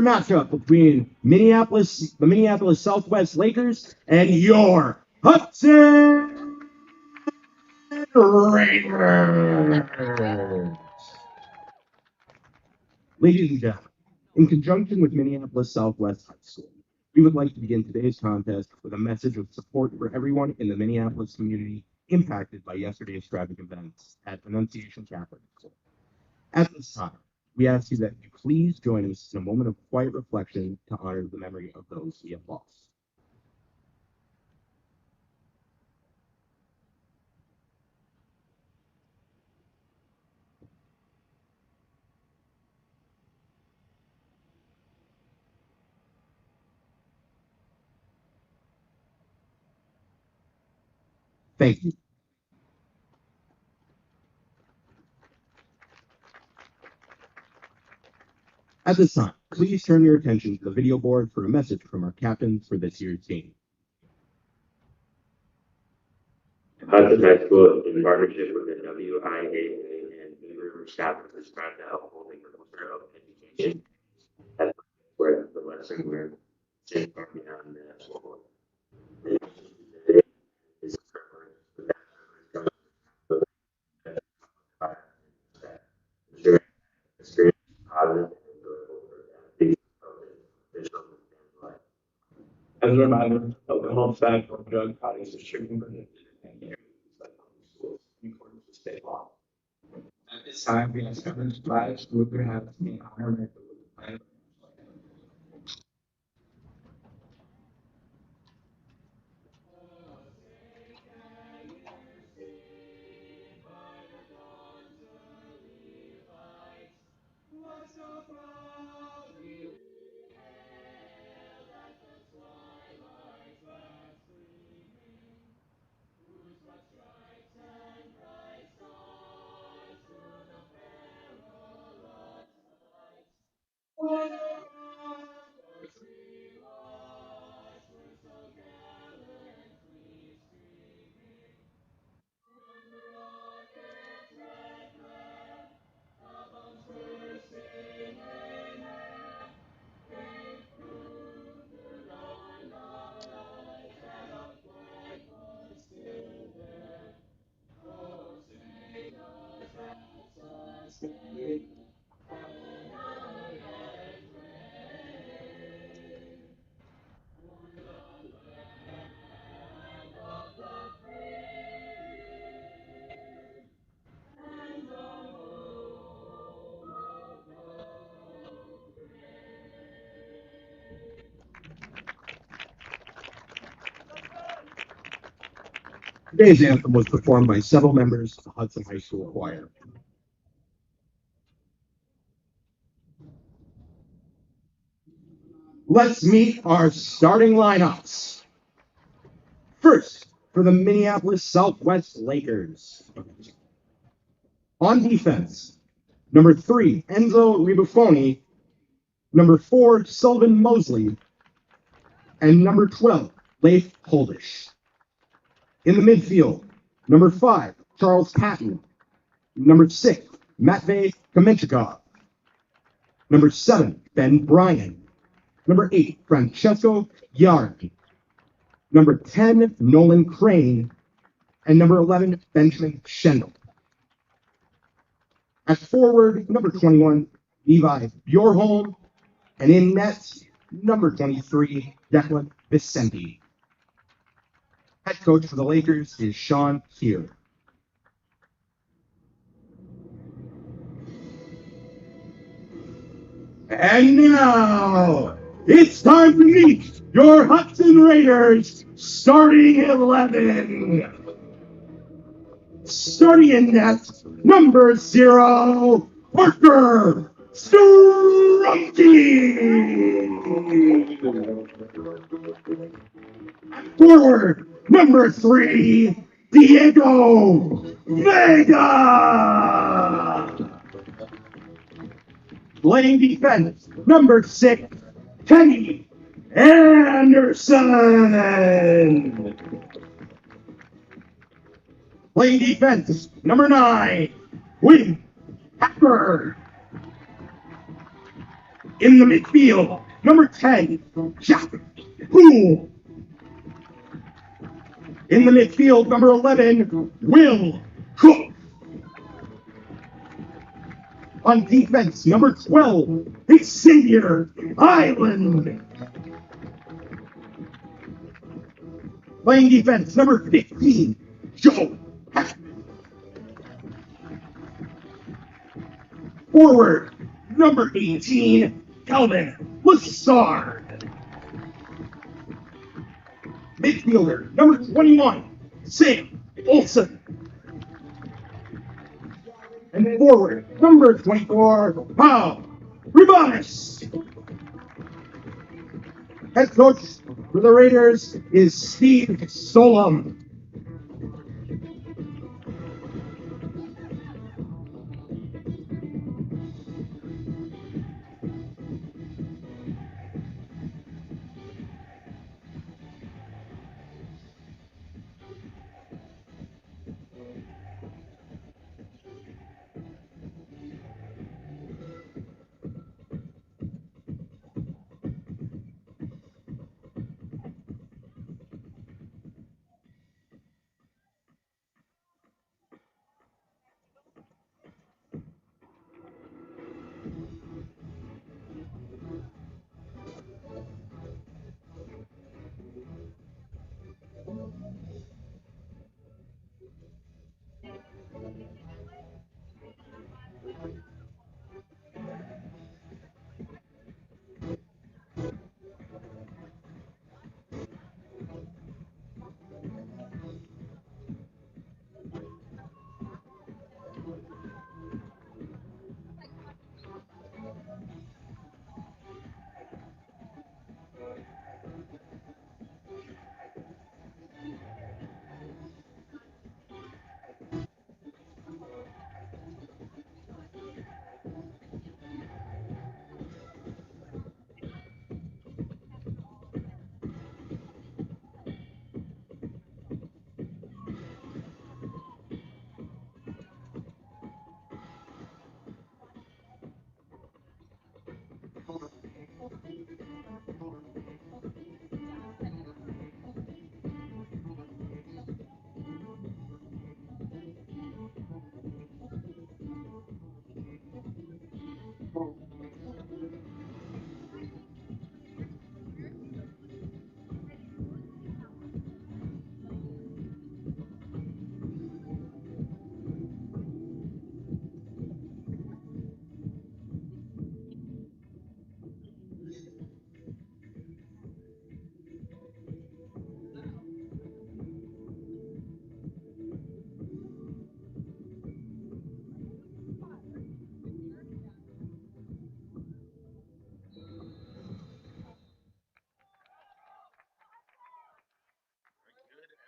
matchup between the Minneapolis Southwest Lakers, and your Hudson Raiders. Ladies and gentlemen, in conjunction with Minneapolis Southwest High School, we would like to begin today's contest with a message of support for everyone in the Minneapolis community impacted by yesterday's tragic events at Annunciation Catholic School. At this time, we ask you that you please join us in a moment of quiet reflection to honor the memory of those we have lost. Thank you. At this time, please turn your attention to the video board for a message from our captain for this year's game. Hudson High School, in partnership with the WIAA and Beaver staff, is proud to help holding the culture of education. That's where the lesson we're seeing far beyond the school. Is experience positive and As a reminder, alcohol, tobacco, and drug products are strictly prohibited in areas like public schools in accordance with state law. At this time, we ask everyone to rise to move their hats in honor of the flag. Today's anthem was performed by several members of the Hudson High School Choir. Let's meet our starting lineups. First, for the Minneapolis Southwest Lakers. On defense, number 3, Enzo Ribuffoni, number 4, Sullivan Mosley, and number 12, Leif Holdish. In the midfield, number 5, Charles Patton, number 6, Matvey Kamenchikov, number 7, Ben Bryan, number 8, Francesco Yardi, number 10, Nolan Crane, and number 11, Benjamin Schendel. At forward, number 21, Levi Bjorholm, and in net, number 23, Declan Vicenti. Head coach for the Lakers is Sean Keir. And now, it's time to meet your Hudson Raiders starting 11. Starting in net, number 0, Parker Strunke. Forward, number 3, Diego Vega. Playing defense, number 6, Kenny Anderson. Playing defense, number 9, William Hacker. In the midfield, number 10, Jack Poole. In the midfield, number 11, Will Cook. On defense, number 12, Xavier Island. Playing defense, number 15, Joe Hackman. Forward, number 18, Calvin Lassard. Midfielder, number 21, Sam Olson. And forward, number 24, Paul Ribanis. Head coach for the Raiders is Steve Solom.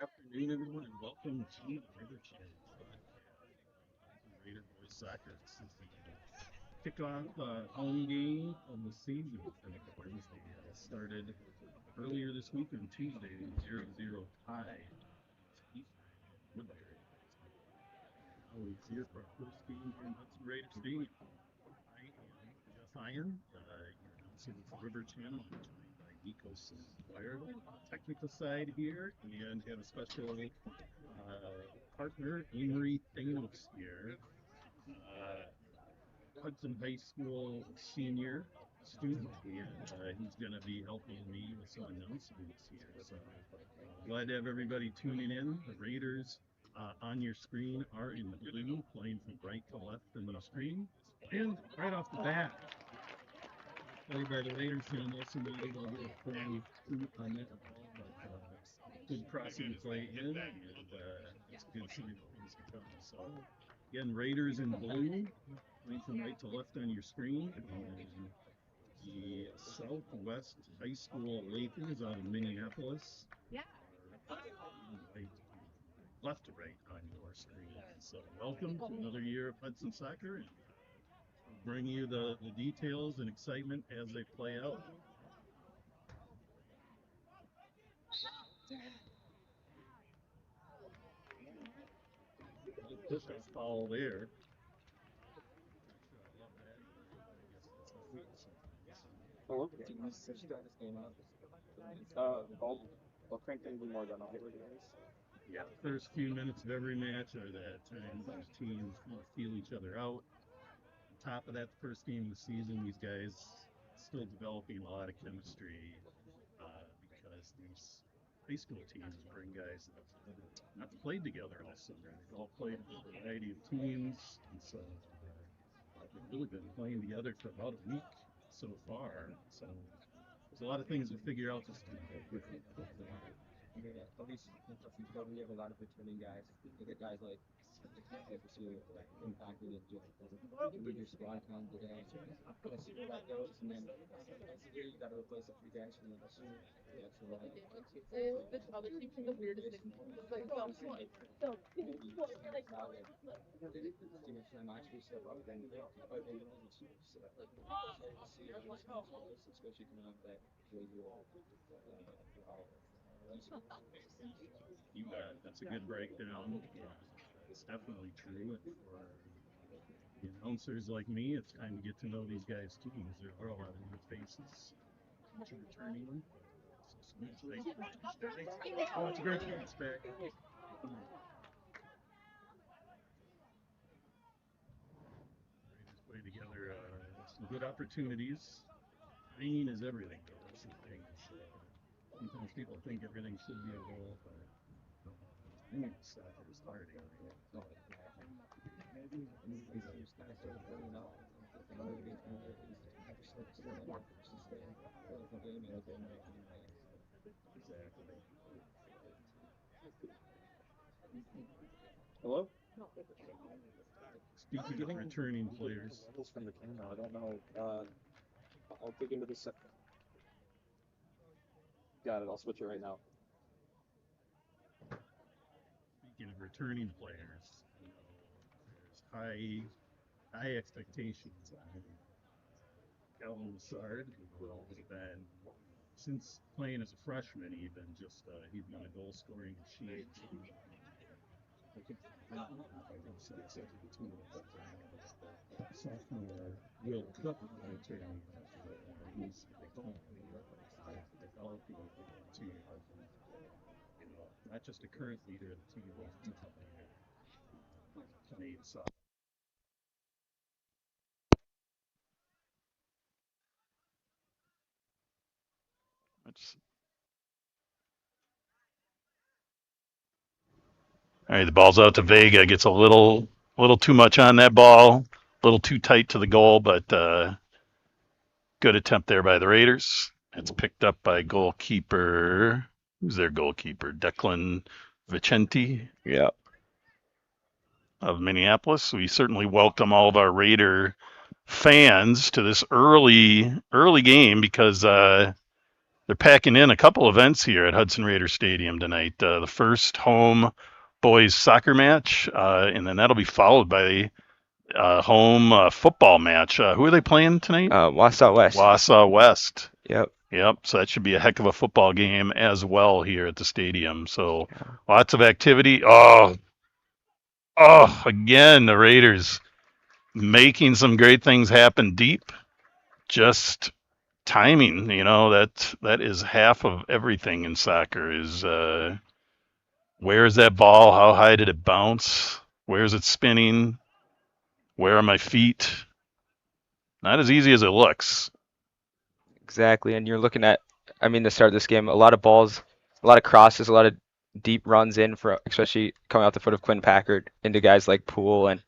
Afternoon, everyone, and welcome to the Raider Channel Raider Boys Soccer. This is the kickoff home game of the season for the Boys. They started earlier this week on Tuesday, 0-0 tie. Woodbury. Always here for our first game here in Hudson Raider Stadium. I am Jeff Iron, your announcer with the River Channel. I'm joined by Nico Squire, technical side here, and have a special partner, Amory Thanos here. Hudson High School senior student, and he's going to be helping me with some announcements here. So glad to have everybody tuning in. The Raiders on your screen are in blue, playing from right to left in the screen. And right off the bat, played by the Raiders fan, somebody will get a fan on that ball, but good crossing play in, and it's a good sign of things to come. So again, Raiders in blue, playing from right to left on your screen, and the Southwest High School Lakers out of Minneapolis are right, left to right on your screen. So welcome to another year of Hudson Soccer, and we'll bring you the details and excitement as they play out. Push up foul there. I love that. I guess that's a fool sometimes. Yeah, the first few minutes of every match are that time these teams kind of feel each other out. On top of that, the first game of the season, these guys still developing a lot of chemistry because these high school teams bring guys that have not played together all summer. They've all played in a variety of teams, and so they've really been playing together for about a week so far. So there's a lot of things to figure out. Just that's a good breakdown. It's definitely true. And for the announcers like me, it's time to get to know these guys too, because there are a lot of new faces returning. Oh, it's a great chance back. Raiders play together some good opportunities. Green is everything, though. That's the thing. Sometimes people think everything should be a goal, but soccer is hard. Exactly. Speaking of returning players, speaking of returning players, there's high expectations on Calvin Lassard, who has been since playing as a freshman. He's been a goal scoring machine. Sophomore Will Cook returning. He's developing into not just a current leader of the team, but a future leader. Playing soccer. All right, the ball's out to Vega. Gets a little too much on that ball, a little too tight to the goal, but good attempt there by the Raiders. It's picked up by goalkeeper. Who's their goalkeeper? Declan Vicente. Yeah. Of Minneapolis. We certainly welcome all of our Raider fans to this early game because they're packing in a couple events here at Hudson Raider Stadium tonight. The first home boys soccer match, and then that'll be followed by home football match. Who are they playing tonight? Wausau West. Wausau West. Yep. So that should be a heck of a football game as well here at the stadium. So lots of activity. Again, the Raiders making some great things happen deep. Just timing, that is half of everything in soccer is where is that ball? How high did it bounce? Where is it spinning? Where are my feet? Not as easy as it looks. Exactly. And you're looking at, the start of this game, a lot of balls, a lot of crosses, a lot of deep runs in for, especially coming out the foot of Quinn Packard into guys like Poole. And,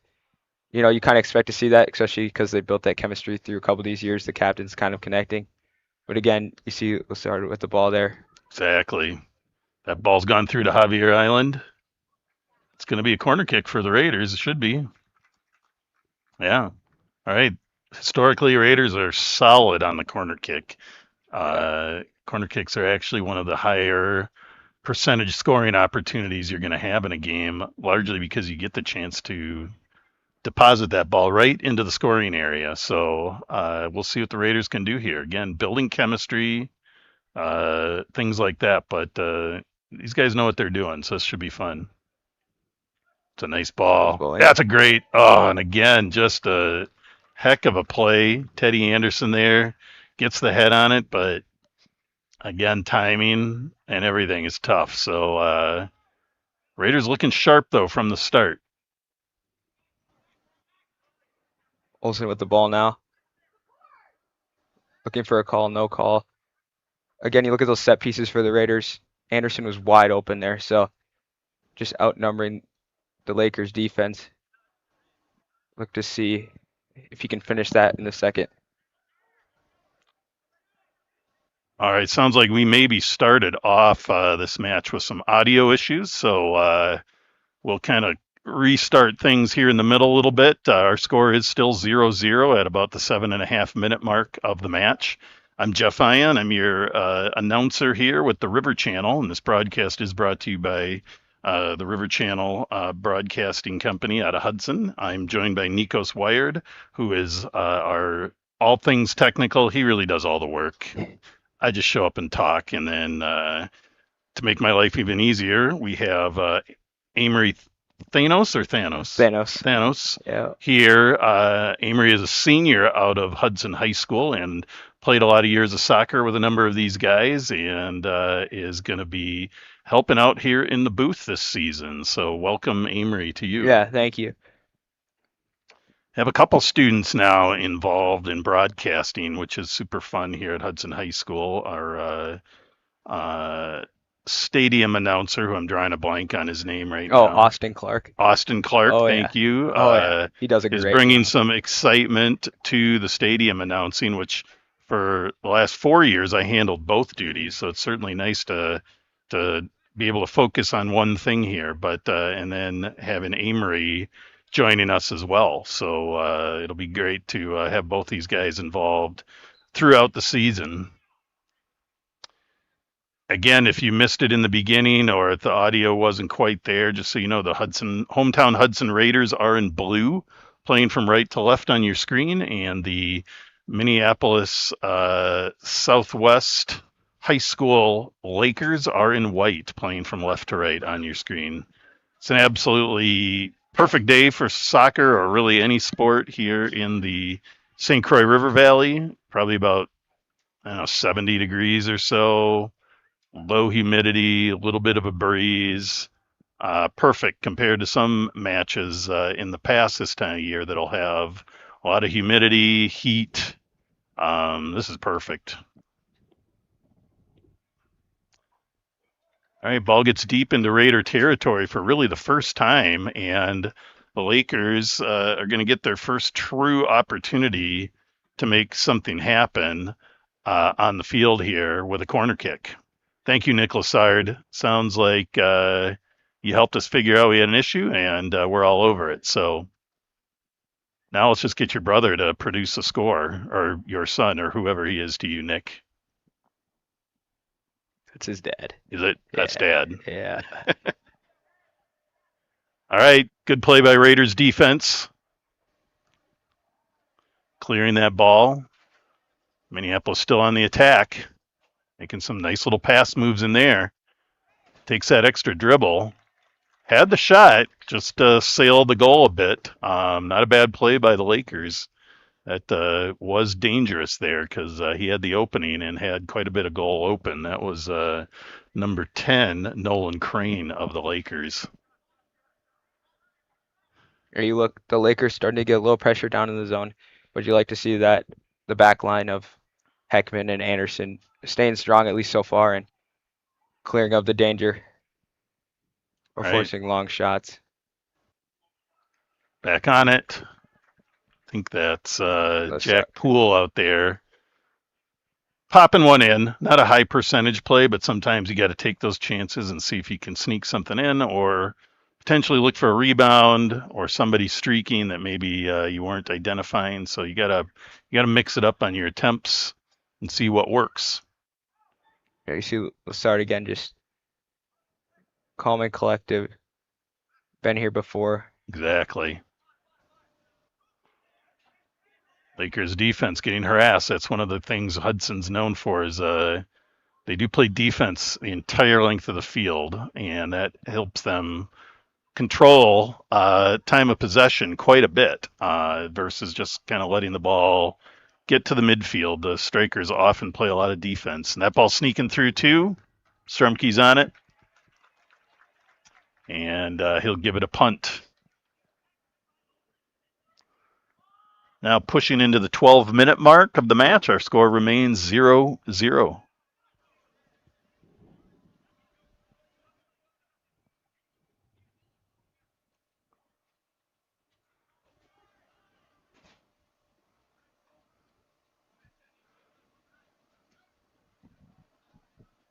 you kind of expect to see that, especially because they built that chemistry through a couple of these years, the captains kind of connecting. But again, you see Lassard with the ball there. Exactly. That ball's gone through to Javier Island. It's going to be a corner kick for the Raiders. It should be. Yeah. All right. Historically, Raiders are solid on the corner kick. Corner kicks are actually one of the higher percentage scoring opportunities you're going to have in a game, largely because you get the chance to deposit that ball right into the scoring area. So we'll see what the Raiders can do here. Again, building chemistry, things like that. But these guys know what they're doing, so this should be fun. It's a nice ball. That's a great. And again, just a heck of a play. Teddy Anderson there gets the head on it, but again, timing and everything is tough. So Raiders looking sharp though from the start. Olsen with the ball now. Looking for a call, no call. Again, you look at those set pieces for the Raiders. Anderson was wide open there, so just outnumbering the Lakers defense. Look to see if he can finish that in the second. All right, sounds like we maybe started off this match with some audio issues, so we'll kind of restart things here in the middle a little bit. Our score is still 0-0 at about the 7.5-minute mark of the match. I'm Jeff Ion. I'm your announcer here with the River Channel, and this broadcast is brought to you by the River Channel Broadcasting Company out of Hudson. I'm joined by Nikos Wired, who is our all things technical. He really does all the work. I just show up and talk, and then to make my life even easier, we have Amory Thanos. Yeah. Here, Amory is a senior out of Hudson High School and played a lot of years of soccer with a number of these guys, and is going to be helping out here in the booth this season. So welcome, Amory, to you. Yeah, thank you. Have a couple students now involved in broadcasting, which is super fun here at Hudson High School. Our stadium announcer, who I'm drawing a blank on his name right now. Austin Clark. Austin Clark, Oh, thank you. Yeah. He does a great is job. bringing some excitement to the stadium announcing, which for the last 4 years I handled both duties. So it's certainly nice to be able to focus on one thing here, but and then having Amory joining us as well. So it'll be great to have both these guys involved throughout the season. Again, if you missed it in the beginning or if the audio wasn't quite there, just so you know, the hometown Hudson Raiders are in blue, playing from right to left on your screen, and the Minneapolis Southwest High School Lakers are in white, playing from left to right on your screen. It's an absolutely perfect day for soccer or really any sport here in the St. Croix River Valley. Probably about 70 degrees or so. Low humidity, a little bit of a breeze. Perfect compared to some matches in the past this time of year that'll have a lot of humidity, heat. This is perfect. All right, ball gets deep into Raider territory for really the first time, and the Lakers are going to get their first true opportunity to make something happen on the field here with a corner kick. Thank you, Nick Lassard. Sounds like you helped us figure out we had an issue, and we're all over it. So now let's just get your brother to produce a score, or your son, or whoever he is to you, Nick. That's his dad. Is it? That's Yeah. Dad. Yeah. All right, good play by Raiders defense. Clearing that ball. Minneapolis still on the attack. Making some nice little pass moves in there. Takes that extra dribble. Had the shot, just sailed the goal a bit. Not a bad play by the Lakers. That was dangerous there because he had the opening and had quite a bit of goal open. That was number 10, Nolan Crane of the Lakers. You look, the Lakers starting to get a little pressure down in the zone. Would you like to see that the back line of Heckman and Anderson staying strong at least so far and clearing up the danger or Right. forcing long shots? Back on it. I think that's That's Jack Poole out there. Popping one in. Not a high percentage play, but sometimes you got to take those chances and see if you can sneak something in or potentially look for a rebound or somebody streaking that maybe you weren't identifying. So you gotta mix it up on your attempts and see what works. Yeah, you see Lassard again, just calm and collective. Been here before. Exactly. Lakers defense getting harassed. That's one of the things Hudson's known for is they do play defense the entire length of the field, and that helps them control time of possession quite a bit versus just kind of letting the ball get to the midfield. The strikers often play a lot of defense. And that ball sneaking through too. Strumke's on it. And he'll give it a punt. Now pushing into the 12-minute mark of the match, our score remains 0-0.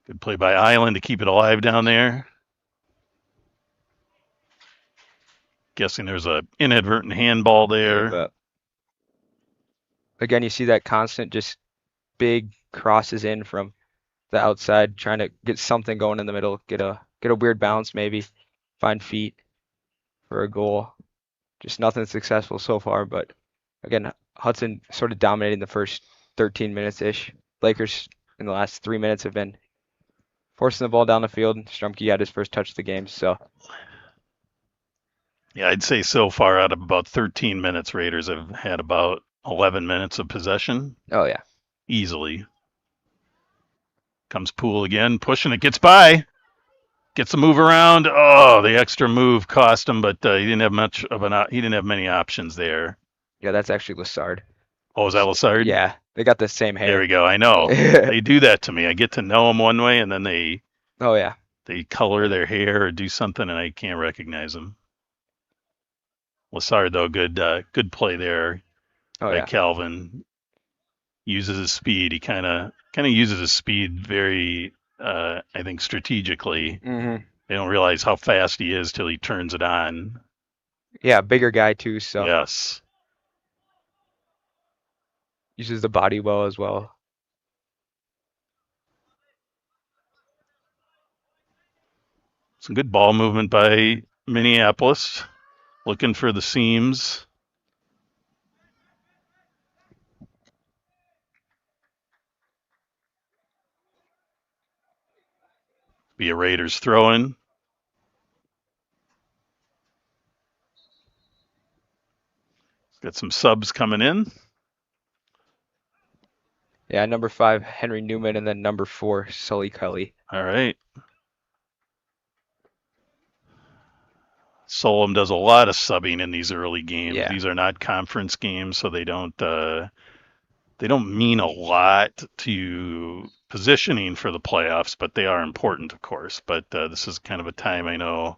Good play by Island to keep it alive down there. Guessing there's a inadvertent handball there. But again, you see that constant just big crosses in from the outside, trying to get something going in the middle, get a weird bounce maybe, find feet for a goal. Just nothing successful so far, but again, Hudson sort of dominating the first 13 minutes-ish. Lakers in the last 3 minutes have been forcing the ball down the field. Strumke had his first touch of the game, so. Yeah, I'd say so far out of about 13 minutes, Raiders have had about 11 minutes of possession. Oh, yeah. Easily. Comes Poole again, pushing it, gets by. Gets a move around. Oh, the extra move cost him, but he didn't have many options there. Yeah, that's actually Lassard. Oh, is that Lassard? Yeah, they got the same hair. There we go. I know. They do that to me. I get to know them one way, and then they color their hair or do something, and I can't recognize them. Lassard, though, good play there by Calvin. Uses his speed. He kind of uses his speed very, I think, strategically. Mm-hmm. They don't realize how fast he is till he turns it on. Yeah, bigger guy too, so. Yes. Uses the body well as well. Some good ball movement by Minneapolis. Looking for the seams. Be a Raiders throw-in. Got some subs coming in. Yeah, number 5, Henry Newman, and then number 4, Sully Kelly. All right. Solom does a lot of subbing in these early games. Yeah. These are not conference games, so they don't mean a lot to positioning for the playoffs, but they are important, of course. But this is kind of a time I know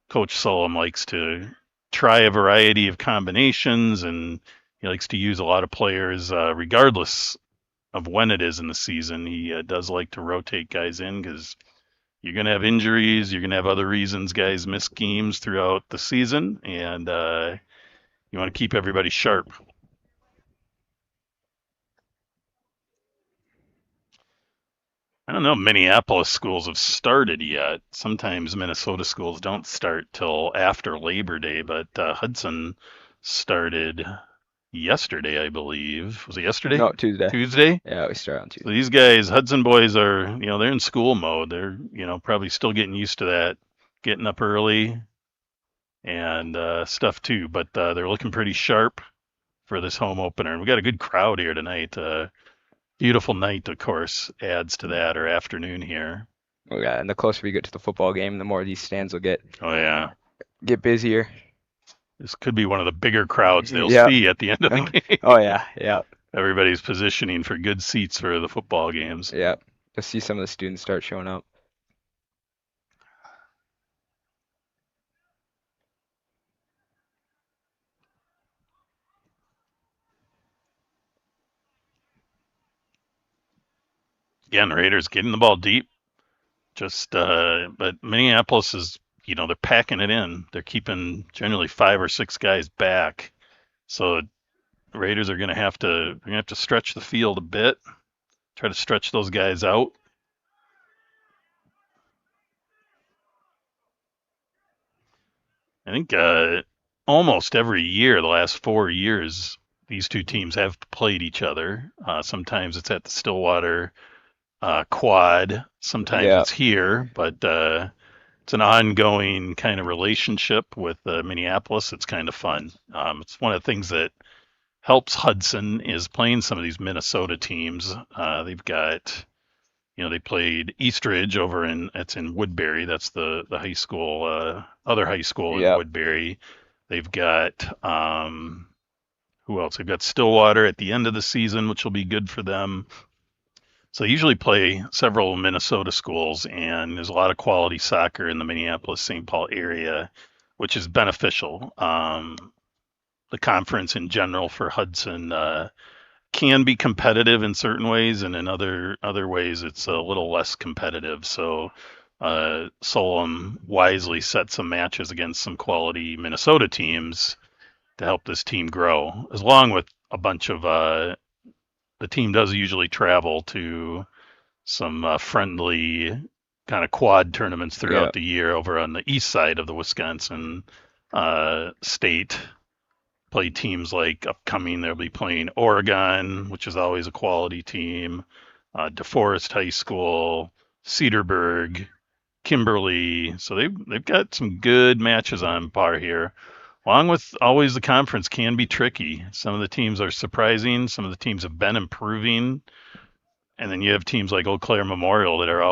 Coach Solom likes to try a variety of combinations, and he likes to use a lot of players regardless of when it is in the season. He does like to rotate guys in because you're going to have injuries. You're going to have other reasons guys miss games throughout the season, and you want to keep everybody sharp. I don't know if Minneapolis schools have started yet. Sometimes Minnesota schools don't start till after Labor Day, but Hudson started yesterday, I believe. Was it yesterday? No, Tuesday. Tuesday? Yeah, we start on Tuesday. So these guys, Hudson boys are, they're in school mode. They're, probably still getting used to that, getting up early and stuff too. But they're looking pretty sharp for this home opener. And we got a good crowd here tonight. Beautiful night, of course, adds to that, or afternoon here. Oh yeah, and the closer we get to the football game, the more these stands will get busier. This could be one of the bigger crowds they'll see at the end of the game. Oh yeah. Everybody's positioning for good seats for the football games. Yeah, you'll see some of the students start showing up. Again, Raiders getting the ball deep. But Minneapolis is, they're packing it in. They're keeping generally 5 or 6 guys back. So the Raiders are going to have to stretch the field a bit, try to stretch those guys out. I think almost every year, the last 4 years, these two teams have played each other. Sometimes it's at the Stillwater quad. Sometimes it's here, but it's an ongoing kind of relationship with Minneapolis. It's kind of fun. It's one of the things that helps Hudson is playing some of these Minnesota teams. They've got, they played Eastridge it's in Woodbury. That's the high school, other high school in Yep. Woodbury. They've got, who else? They've got Stillwater at the end of the season, which will be good for them. So they usually play several Minnesota schools, and there's a lot of quality soccer in the Minneapolis, St. Paul area, which is beneficial. The conference in general for Hudson can be competitive in certain ways, and in other ways it's a little less competitive. So Solom wisely set some matches against some quality Minnesota teams to help this team grow, as long with a bunch of the team does usually travel to some friendly kind of quad tournaments throughout the year over on the east side of the Wisconsin state. Play teams like upcoming, they'll be playing Oregon, which is always a quality team, DeForest High School, Cedarburg, Kimberly. So they've got some good matches on par here. Along with always the conference can be tricky. Some of the teams are surprising. Some of the teams have been improving. And then you have teams like Eau Claire Memorial that are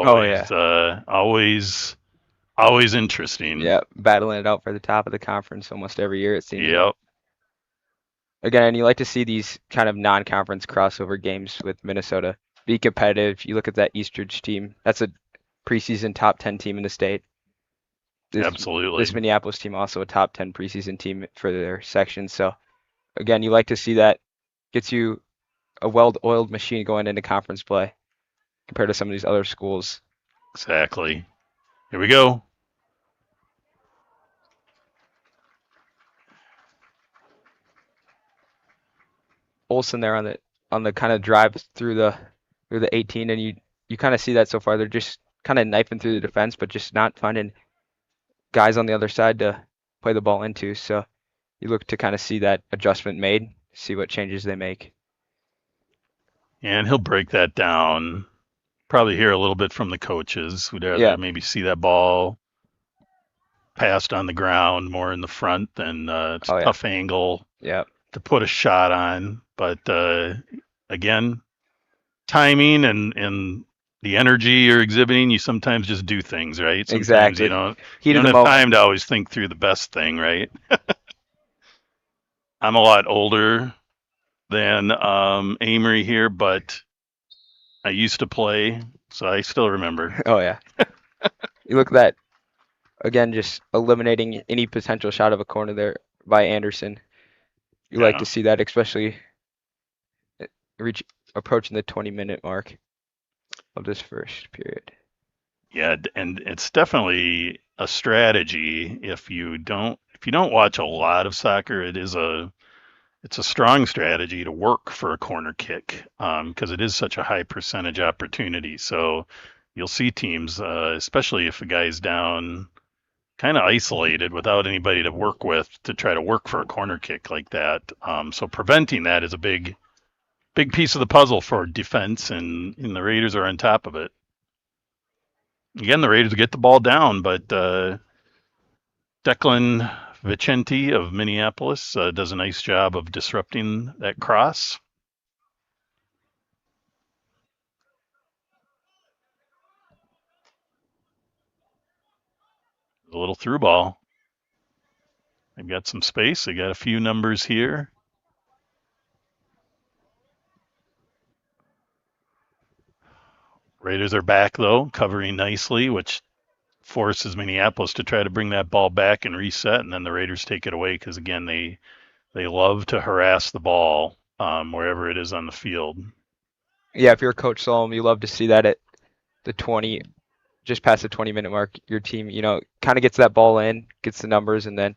always interesting. Yeah, battling it out for the top of the conference almost every year, it seems. Yep. Again, you like to see these kind of non-conference crossover games with Minnesota be competitive. You look at that Eastridge team. That's a preseason top 10 team in the state. Absolutely. This Minneapolis team also a top 10 preseason team for their section. So again, you like to see that. Gets you a well-oiled machine going into conference play compared to some of these other schools. Exactly. Here we go. Olsen there on the kind of drive through the 18, and you kind of see that so far. They're just kind of knifing through the defense, but just not finding guys on the other side to play the ball into. So you look to kind of see that adjustment made, see what changes they make. And he'll break that down. Probably hear a little bit from the coaches. We'd rather maybe see that ball passed on the ground more in the front than it's a tough angle to put a shot on. But again, timing and the energy you're exhibiting, you sometimes just do things, right? Sometimes exactly. You don't have time to always think through the best thing, right? I'm a lot older than Amory here, but I used to play, so I still remember. Oh, yeah. You look at that, again, just eliminating any potential shot of a corner there by Anderson. You like to see that, especially approaching the 20-minute mark of this first period. Yeah, and it's definitely a strategy. If you don't watch a lot of soccer, it's a strong strategy to work for a corner kick because it is such a high percentage opportunity. So you'll see teams, especially if a guy's down, kind of isolated without anybody to work with, to try to work for a corner kick like that. So preventing that is a big piece of the puzzle for defense, and the Raiders are on top of it. Again, the Raiders get the ball down, but Declan Vicente of Minneapolis does a nice job of disrupting that cross. A little through ball. They've got some space. They got a few numbers here. Raiders are back, though, covering nicely, which forces Minneapolis to try to bring that ball back and reset, and then the Raiders take it away because, again, they love to harass the ball wherever it is on the field. Yeah, if you're Coach Solom, you love to see that at the 20, just past the 20-minute mark, your team, kind of gets that ball in, gets the numbers, and then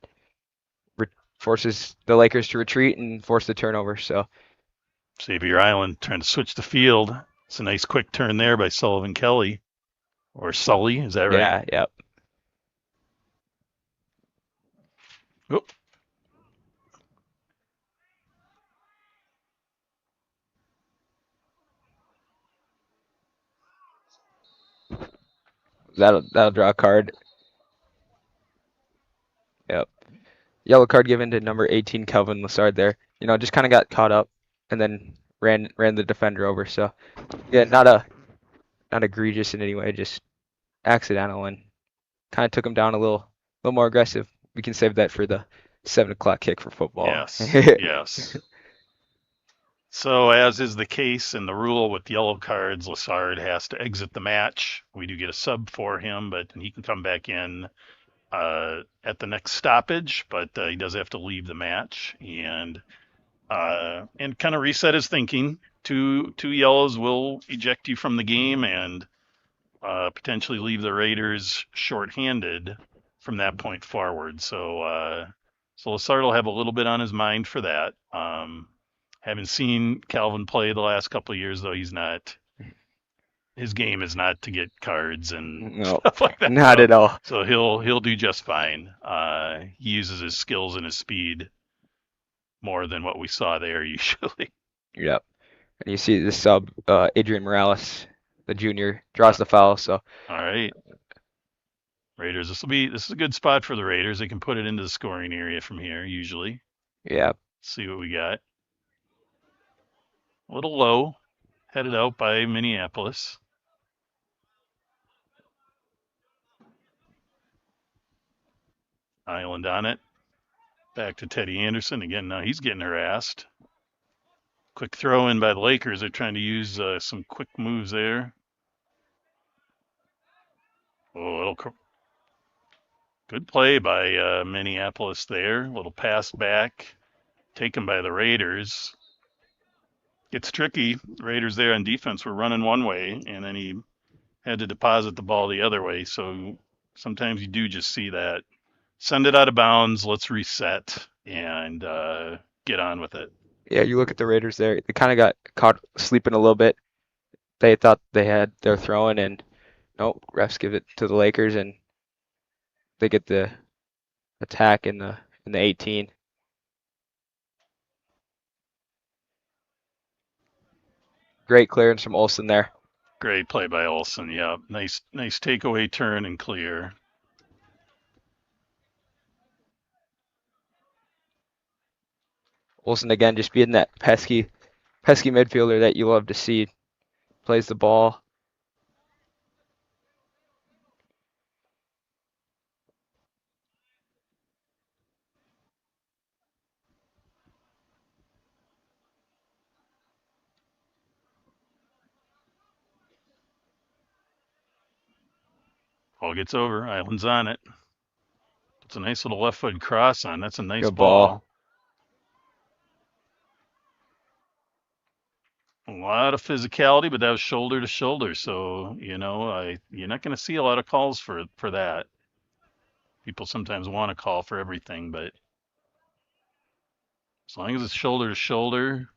forces the Lakers to retreat and force the turnover. So Xavier Island trying to switch the field. It's a nice quick turn there by Sullivan Kelly. Or Sully, is that right? Yeah, yep. Oop. That'll draw a card. Yep. Yellow card given to number 18, Kelvin Lassard there. just kind of got caught up and then ran the defender over. So yeah, not egregious in any way, just accidental and kind of took him down a little more aggressive. We can save that for the 7 o'clock kick for football. Yes, yes. So, as is the case in the rule with yellow cards, Lassard has to exit the match. We do get a sub for him, but he can come back in at the next stoppage, but he does have to leave the match and kind of reset his thinking. Two yellows will eject you from the game and potentially leave the Raiders shorthanded from that point forward. So Lassard will have a little bit on his mind for that. Haven't seen Calvin play the last couple of years, though. His game is not to get cards and No, stuff like that. not at all. So he'll do just fine. He uses his skills and his speed more than what we saw there usually. Yep. And you see the sub, Adrian Morales, the junior, draws the foul. So All right. Raiders, this is a good spot for the Raiders. They can put it into the scoring area from here usually. yeah, Let's see what we got. A little low, headed out by Minneapolis. Island on it. Back to Teddy Anderson again. Now he's getting harassed. Quick throw in by the Lakers. They're trying to use some quick moves there. Oh, good play by Minneapolis there. Little pass back, taken by the Raiders. It's tricky. Raiders there on defense were running one way, and then he had to deposit the ball the other way. So sometimes you do just see that. Send it out of bounds. Let's reset and get on with it. yeah. You look at the Raiders there; they kind of got caught sleeping a little bit. They thought they had their throwing, and nope, refs give it to the Lakers, and they get the attack in the 18. Great clearance from Olsen there. Great play by Olsen. Yeah, nice takeaway turn and clear. Olsen again just being that pesky midfielder that you love to see. Plays the ball. Ball gets over. Island's on it. It's a nice little left foot cross on. That's a nice Good ball. ball. A lot of physicality, but that was shoulder to shoulder. So you're not going to see a lot of calls for that. People sometimes want to call for everything, but as long as it's shoulder to shoulder,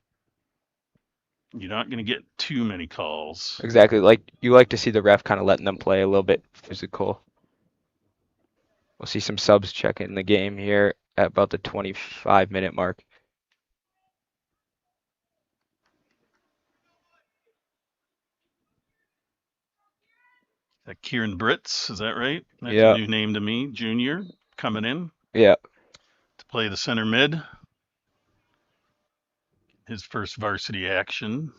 you're not going to get too many calls. Exactly. Like you like to see the ref kind of letting them play a little bit physical. We'll see some subs check in the game here at about the 25-minute mark. Kieran Britz, is that right? That's Yeah. a new name to me. Junior coming in Yeah. to play the center mid. His first varsity action.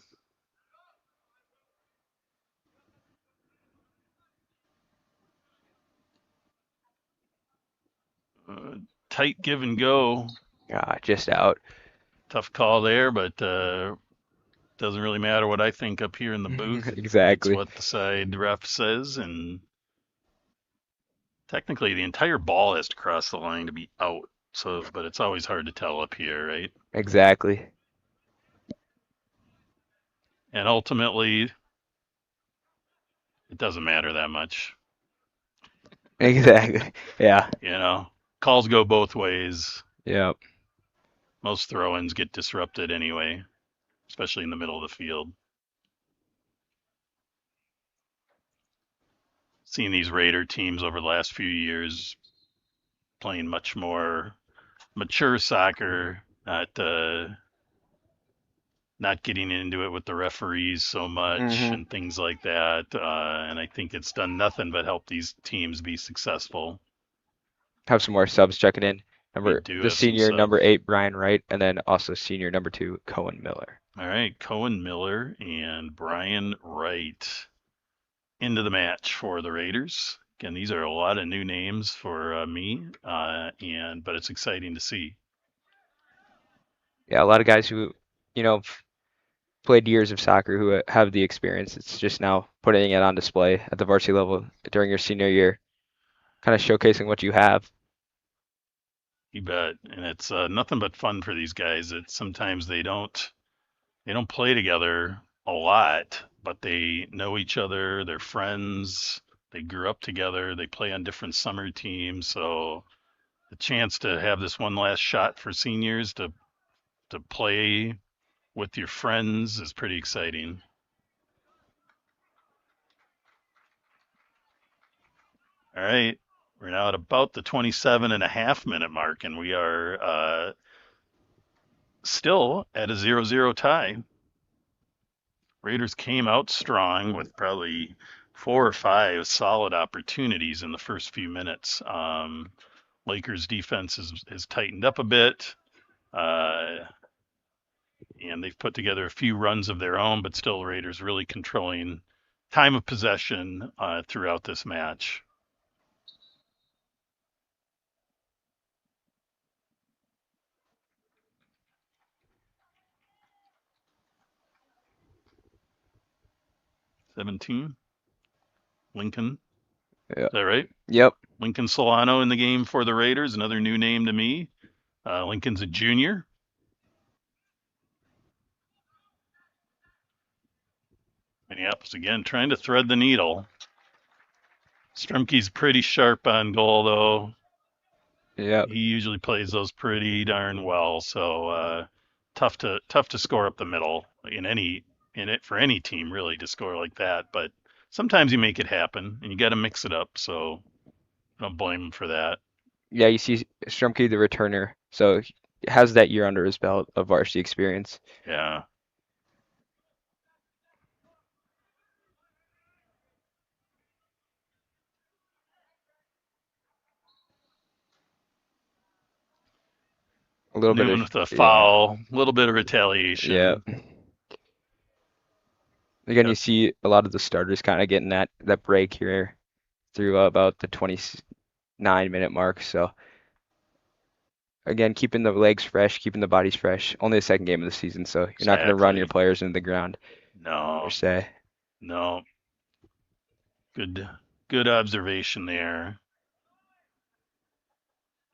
Tight give and go. Just out. Tough call there, but doesn't really matter what I think up here in the booth. Exactly. It's what the side ref says, and technically the entire ball has to cross the line to be out. So, but it's always hard to tell up here, right? Exactly. And ultimately, it doesn't matter that much. Exactly. Yeah. Calls go both ways. Yeah. Most throw-ins get disrupted anyway, especially in the middle of the field. Seeing these Raider teams over the last few years playing much more mature soccer, not getting into it with the referees so much and things like that. And I think it's done nothing but help these teams be successful. Have some more subs checking in. We do The have some senior subs. number 8, Brian Wright, and then also senior number 2, Cohen Miller. All right, Cohen Miller and Brian Wright into the match for the Raiders. Again, these are a lot of new names for me, but it's exciting to see. Yeah, a lot of guys who, played years of soccer who have the experience. It's just now putting it on display at the varsity level during your senior year, kind of showcasing what you have. You bet, and it's nothing but fun for these guys. It's sometimes they don't play together a lot, but they know each other. They're friends. They grew up together. They play on different summer teams, so the chance to have this one last shot for seniors to play with your friends is pretty exciting. All right, we're now at about the 27.5-minute mark, and we are still at a 0-0 tie. Raiders came out strong with probably 4 or 5 solid opportunities in the first few minutes. Lakers defense has tightened up a bit, and they've put together a few runs of their own, but still Raiders really controlling time of possession throughout this match. $17. Lincoln. Yeah. Is that right? Yep. Lincoln Solano in the game for the Raiders, another new name to me. Lincoln's a junior. Minneapolis again trying to thread the needle. Strumke's pretty sharp on goal, though. Yep. He usually plays those pretty darn well. So tough to score up the middle for any team really to score like that. But sometimes you make it happen, and you got to mix it up. So I don't blame him for that. Yeah, you see Strumke, the returner, so he has that year under his belt of varsity experience. Yeah. A little bit Newman of with a yeah, foul, a little bit of yeah. retaliation. Again, you Yep. see a lot of the starters kind of getting that break here through about the 29-minute mark. So again, keeping the legs fresh, keeping the bodies fresh. Only the second game of the season, so you're not going to run your Exactly. players into the ground per No, se. no. Good observation there.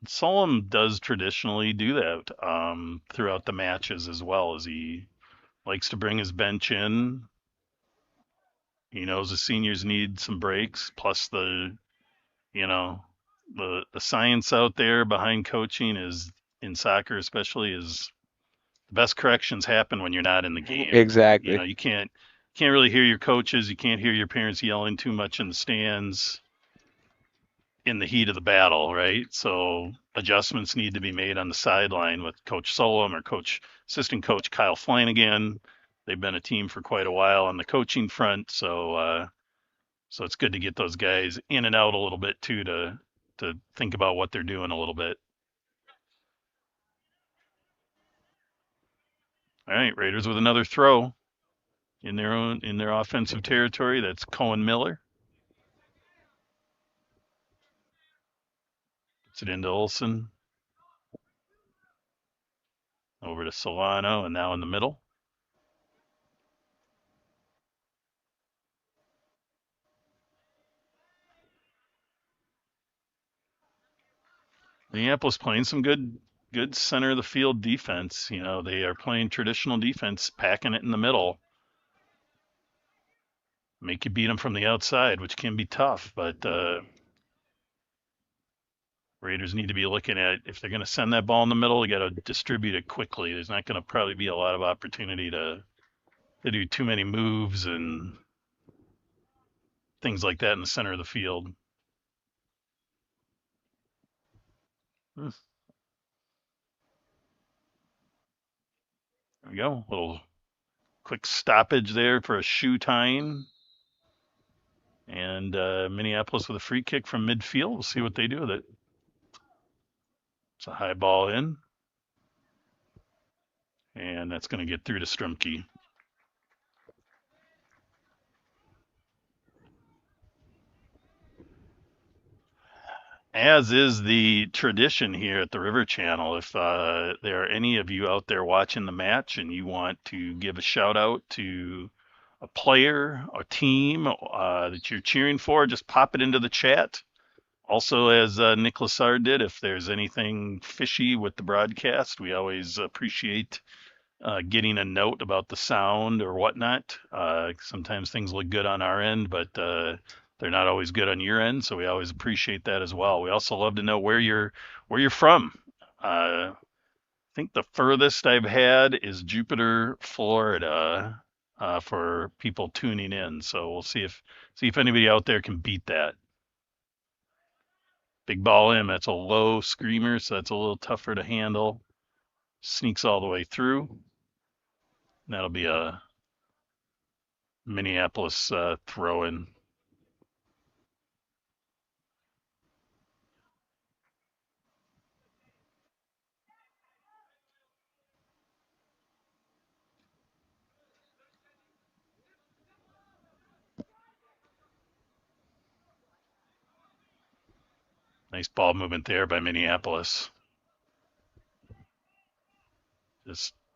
Solom does traditionally do that throughout the matches as well, as he likes to bring his bench in. He knows the seniors need some breaks, plus you know the science out there behind coaching is in soccer especially is the best corrections happen when you're not in the game. Exactly. You can't really hear your coaches, you can't hear your parents yelling too much in the stands in the heat of the battle, right? So adjustments need to be made on the sideline with Coach Solom or assistant coach Kyle Flanagan. They've been a team for quite a while on the coaching front, so it's good to get those guys in and out a little bit too to think about what they're doing a little bit. All right, Raiders with another throw in their offensive territory. That's Cohen Miller. Puts it into Olson. Over to Solano, and now in the middle. Minneapolis playing some good center of the field defense. They are playing traditional defense, packing it in the middle. Make you beat them from the outside, which can be tough, but Raiders need to be looking at, if they're going to send that ball in the middle, you got to distribute it quickly. There's not going to probably be a lot of opportunity to do too many moves and things like that in the center of the field. There we go. Little quick stoppage there for a shoe tying. And Minneapolis with a free kick from midfield. We'll see what they do with it. It's a high ball in. And that's going to get through to Strumke. As is the tradition here at the River Channel, if there are any of you out there watching the match and you want to give a shout out to a player or team that you're cheering for, just pop it into the chat. Also, as Nick Lassard did, if there's anything fishy with the broadcast, we always appreciate getting a note about the sound or whatnot. Sometimes things look good on our end, but they're not always good on your end, so we always appreciate that as well. We also love to know where you're from. I think the furthest I've had is Jupiter, Florida, for people tuning in. So we'll see if anybody out there can beat that. Big ball in. That's a low screamer, so that's a little tougher to handle. Sneaks all the way through. That'll be a Minneapolis throw in. Nice ball movement there by Minneapolis.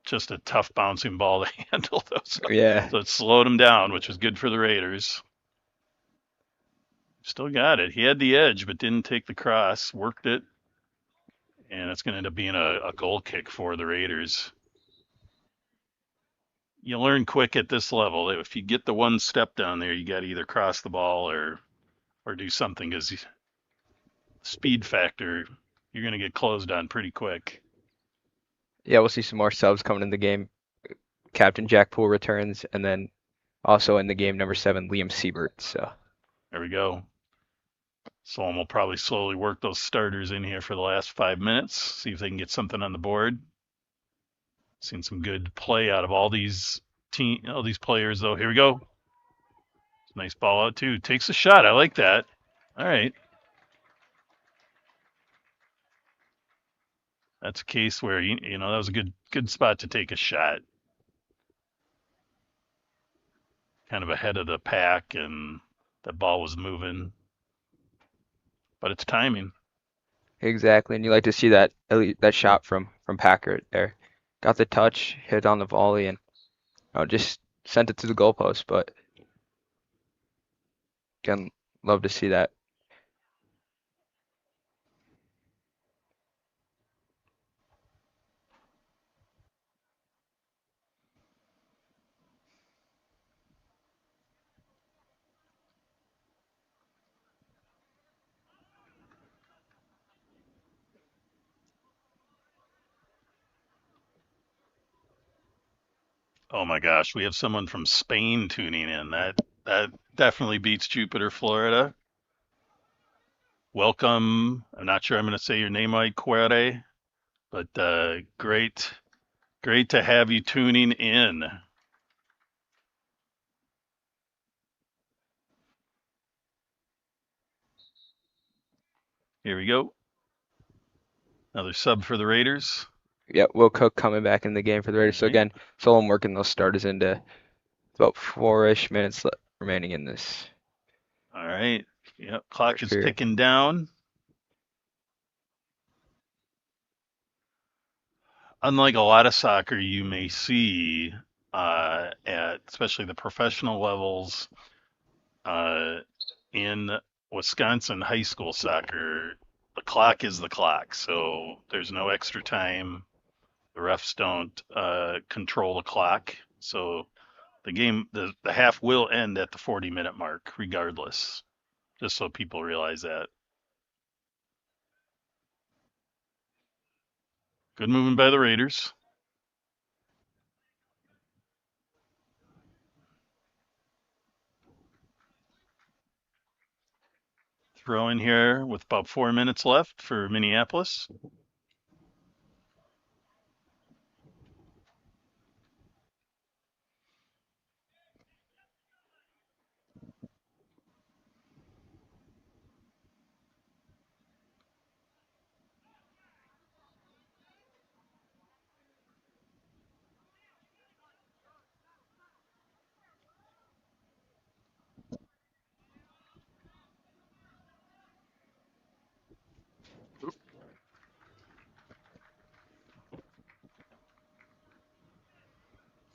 Just a tough bouncing ball to handle, though. So it slowed him down, which was good for the Raiders. Still got it. He had the edge, but didn't take the cross. Worked it, and it's going to end up being a goal kick for the Raiders. You learn quick at this level. If you get the one step down there, you got to either cross the ball or do something, because speed factor, you're going to get closed on pretty quick. Yeah, we'll see some more subs coming in the game. Captain Jack Poole returns, and then also in the game, number 7, Liam Siebert. So there we go. Solom will probably slowly work those starters in here for the last 5 minutes, see if they can get something on the board. Seen some good play out of all these players, though. Here we go. Nice ball out too. Takes a shot. I like that. All right. That's a case where that was a good spot to take a shot. Kind of ahead of the pack, and that ball was moving. But it's timing. exactly, and you like to see that shot from Packard there. Got the touch, hit on the volley, and just sent it to the goalpost. But again, love to see that. Oh my gosh, we have someone from Spain tuning in. That definitely beats Jupiter, Florida. Welcome. I'm not sure I'm going to say your name right, Quere, but great to have you tuning in. Here we go. Another sub for the Raiders. Yeah, Will Cook coming back in the game for the Raiders. So again, Solon working those starters into about 4-ish minutes remaining in this. All right. Yep. Clock is ticking down. Unlike a lot of soccer you may see at especially the professional levels in Wisconsin high school soccer, the clock is the clock. So there's no extra time. The refs don't control the clock. So the game, the half will end at the 40-minute mark regardless, just so people realize that. Good movement by the Raiders. Throw in here with about 4 minutes left for Minneapolis.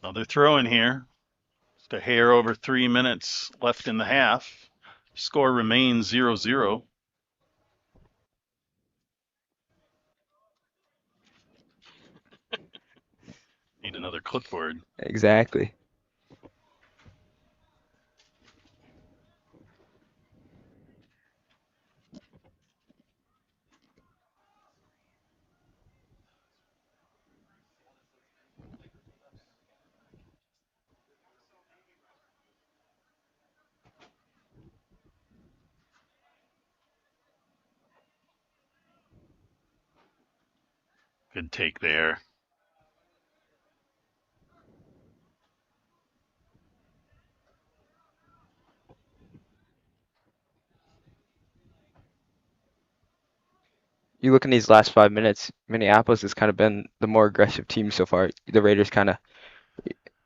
Another throw in here. Just a hair over 3 minutes left in the half. Score remains 0-0. Need another clipboard. Exactly. Good take there. You look in these last 5 minutes, Minneapolis has kind of been the more aggressive team so far. The Raiders kind of,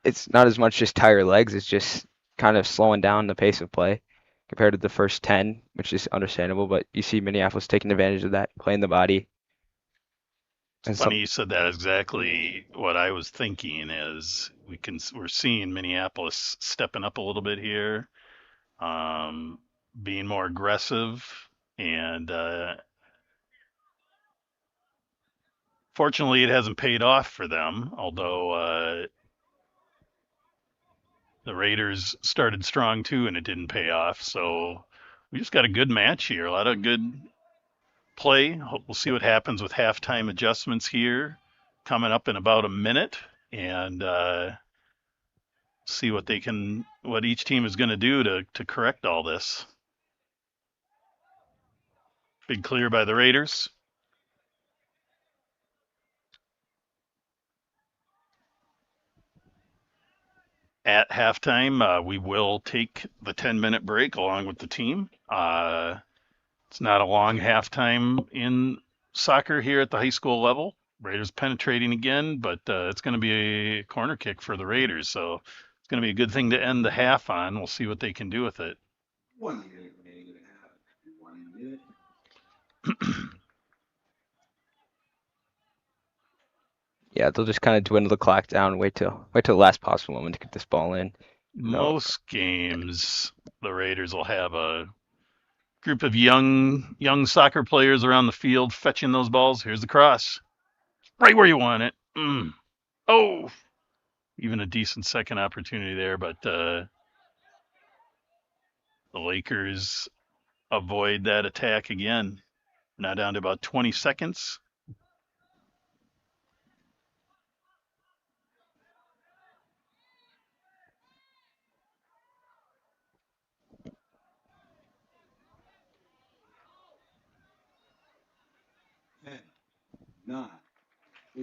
it's not as much just tire legs, it's just kind of slowing down the pace of play compared to the first 10, which is understandable, but you see Minneapolis taking advantage of that, playing the body. And Funny you said that. Exactly what I was thinking is we're seeing Minneapolis stepping up a little bit here, being more aggressive, and fortunately it hasn't paid off for them. Although the Raiders started strong too, and it didn't pay off. So we just got a good match here. A lot of good play. We'll see what happens with halftime adjustments here coming up in about a minute, and see what each team is going to do to correct all this. Big clear by the Raiders. At halftime, we will take the 10-minute break along with the team. It's not a long halftime in soccer here at the high school level. Raiders penetrating again, but it's going to be a corner kick for the Raiders. So it's going to be a good thing to end the half on. We'll see what they can do with it. 1 minute remaining in the half. 1 minute. yeah, they'll just kind of dwindle the clock down, wait till the last possible moment to get this ball in. No, Most games, the Raiders will have a group of young soccer players around the field fetching those balls. Here's the cross, right where you want it. Oh, even a decent second opportunity there, but the Lakers avoid that attack again. Now down to about 20 seconds.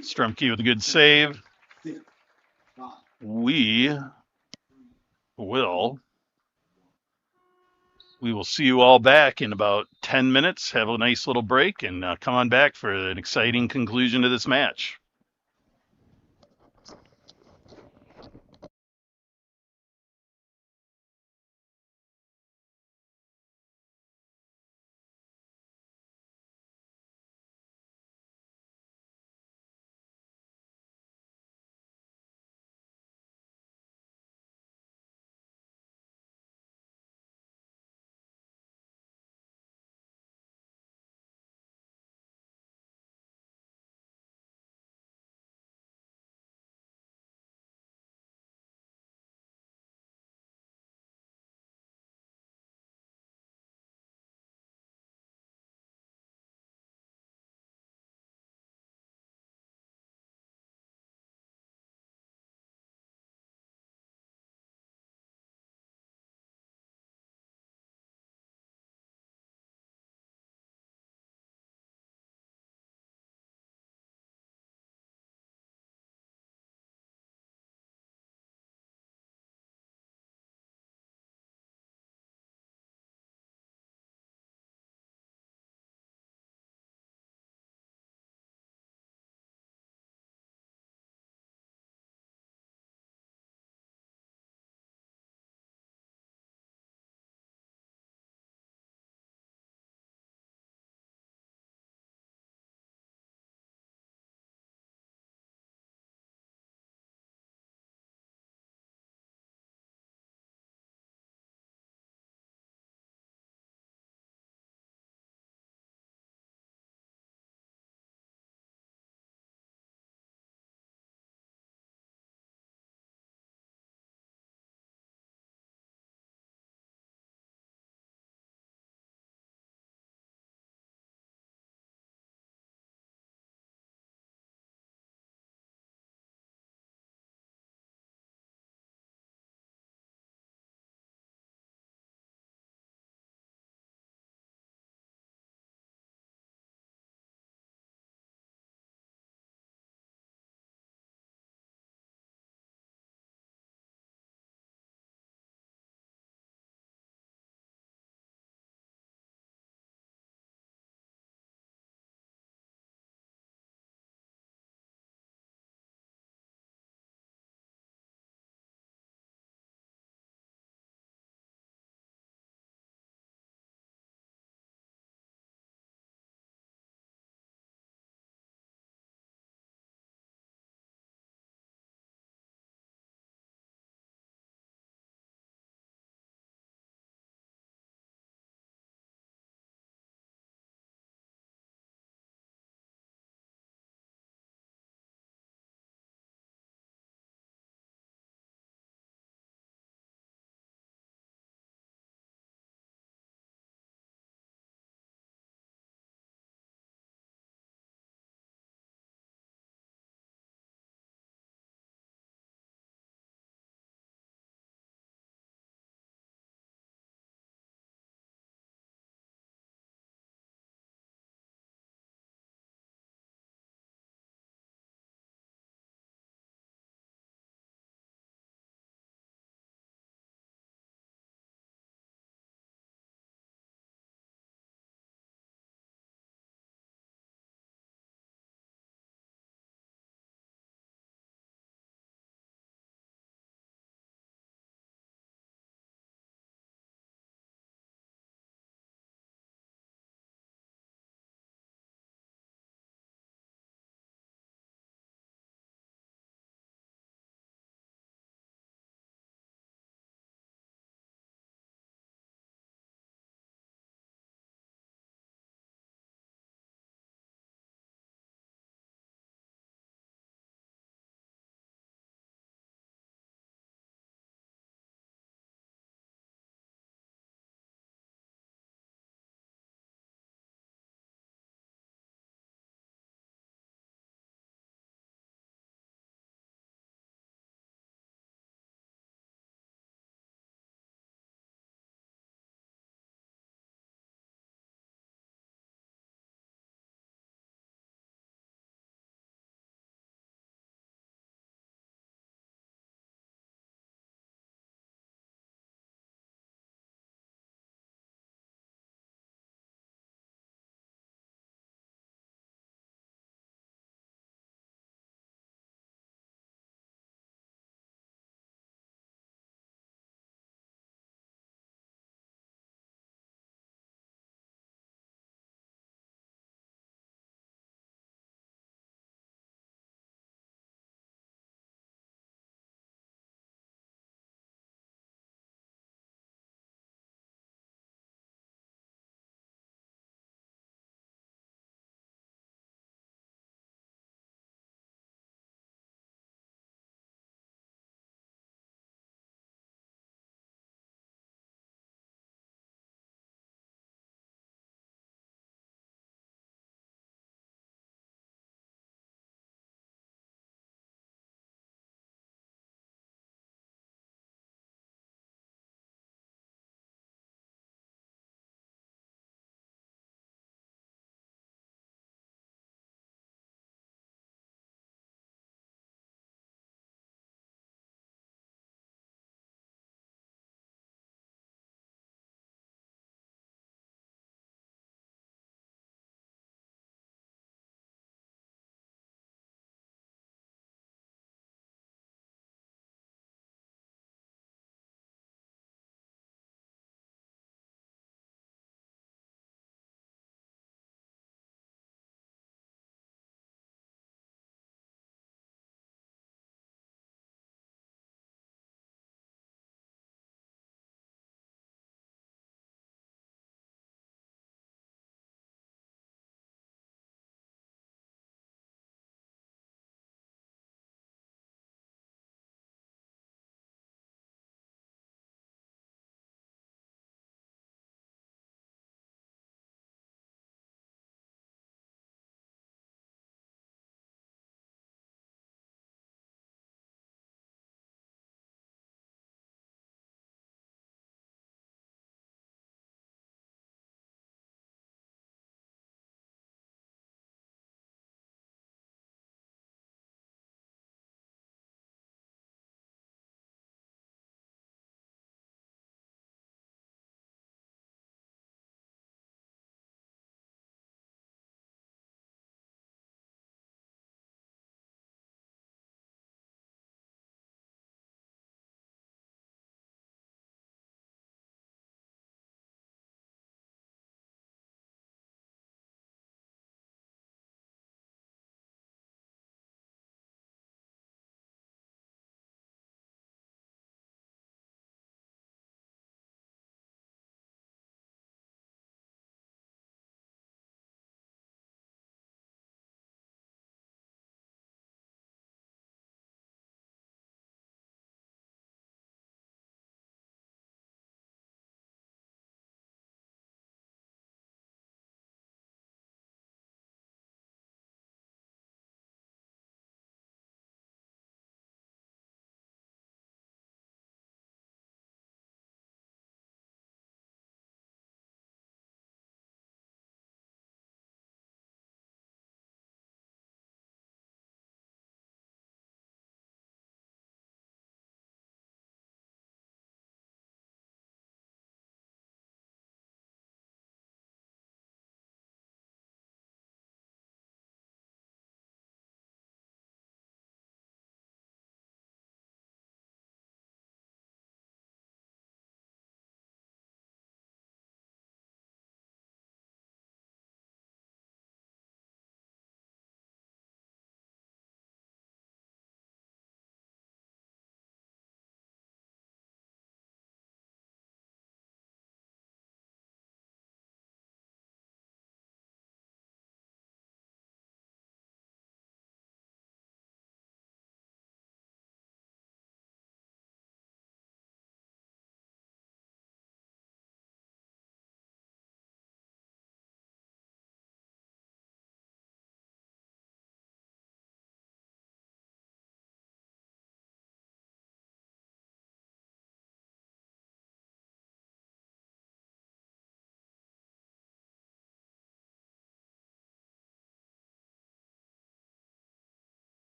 Strumke with a good save. We will see you all back in about 10 minutes. Have a nice little break and come on back for an exciting conclusion to this match.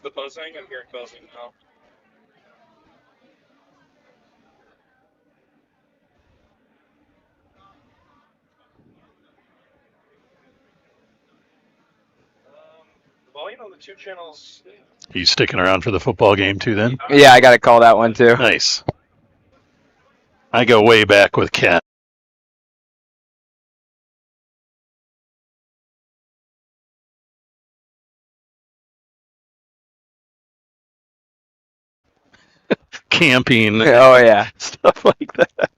the buzzing? I'm hearing buzzing now. The volume on the two channels. Are you sticking around for the football game too then? Yeah, I got to call that one too. Nice. I go way back with Ken. Camping, Oh yeah. stuff like that.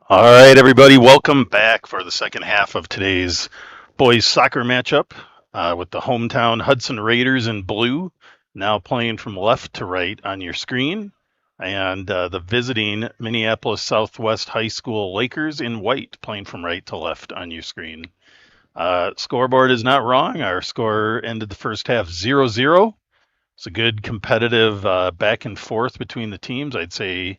All right, everybody, welcome back for the second half of today's boys soccer matchup with the hometown Hudson Raiders in blue, now playing from left to right on your screen, and the visiting Minneapolis Southwest High School Lakers in white, playing from right to left on your screen. Scoreboard is not wrong. Our score ended the first half 0-0. It's a good competitive back and forth between the teams. I'd say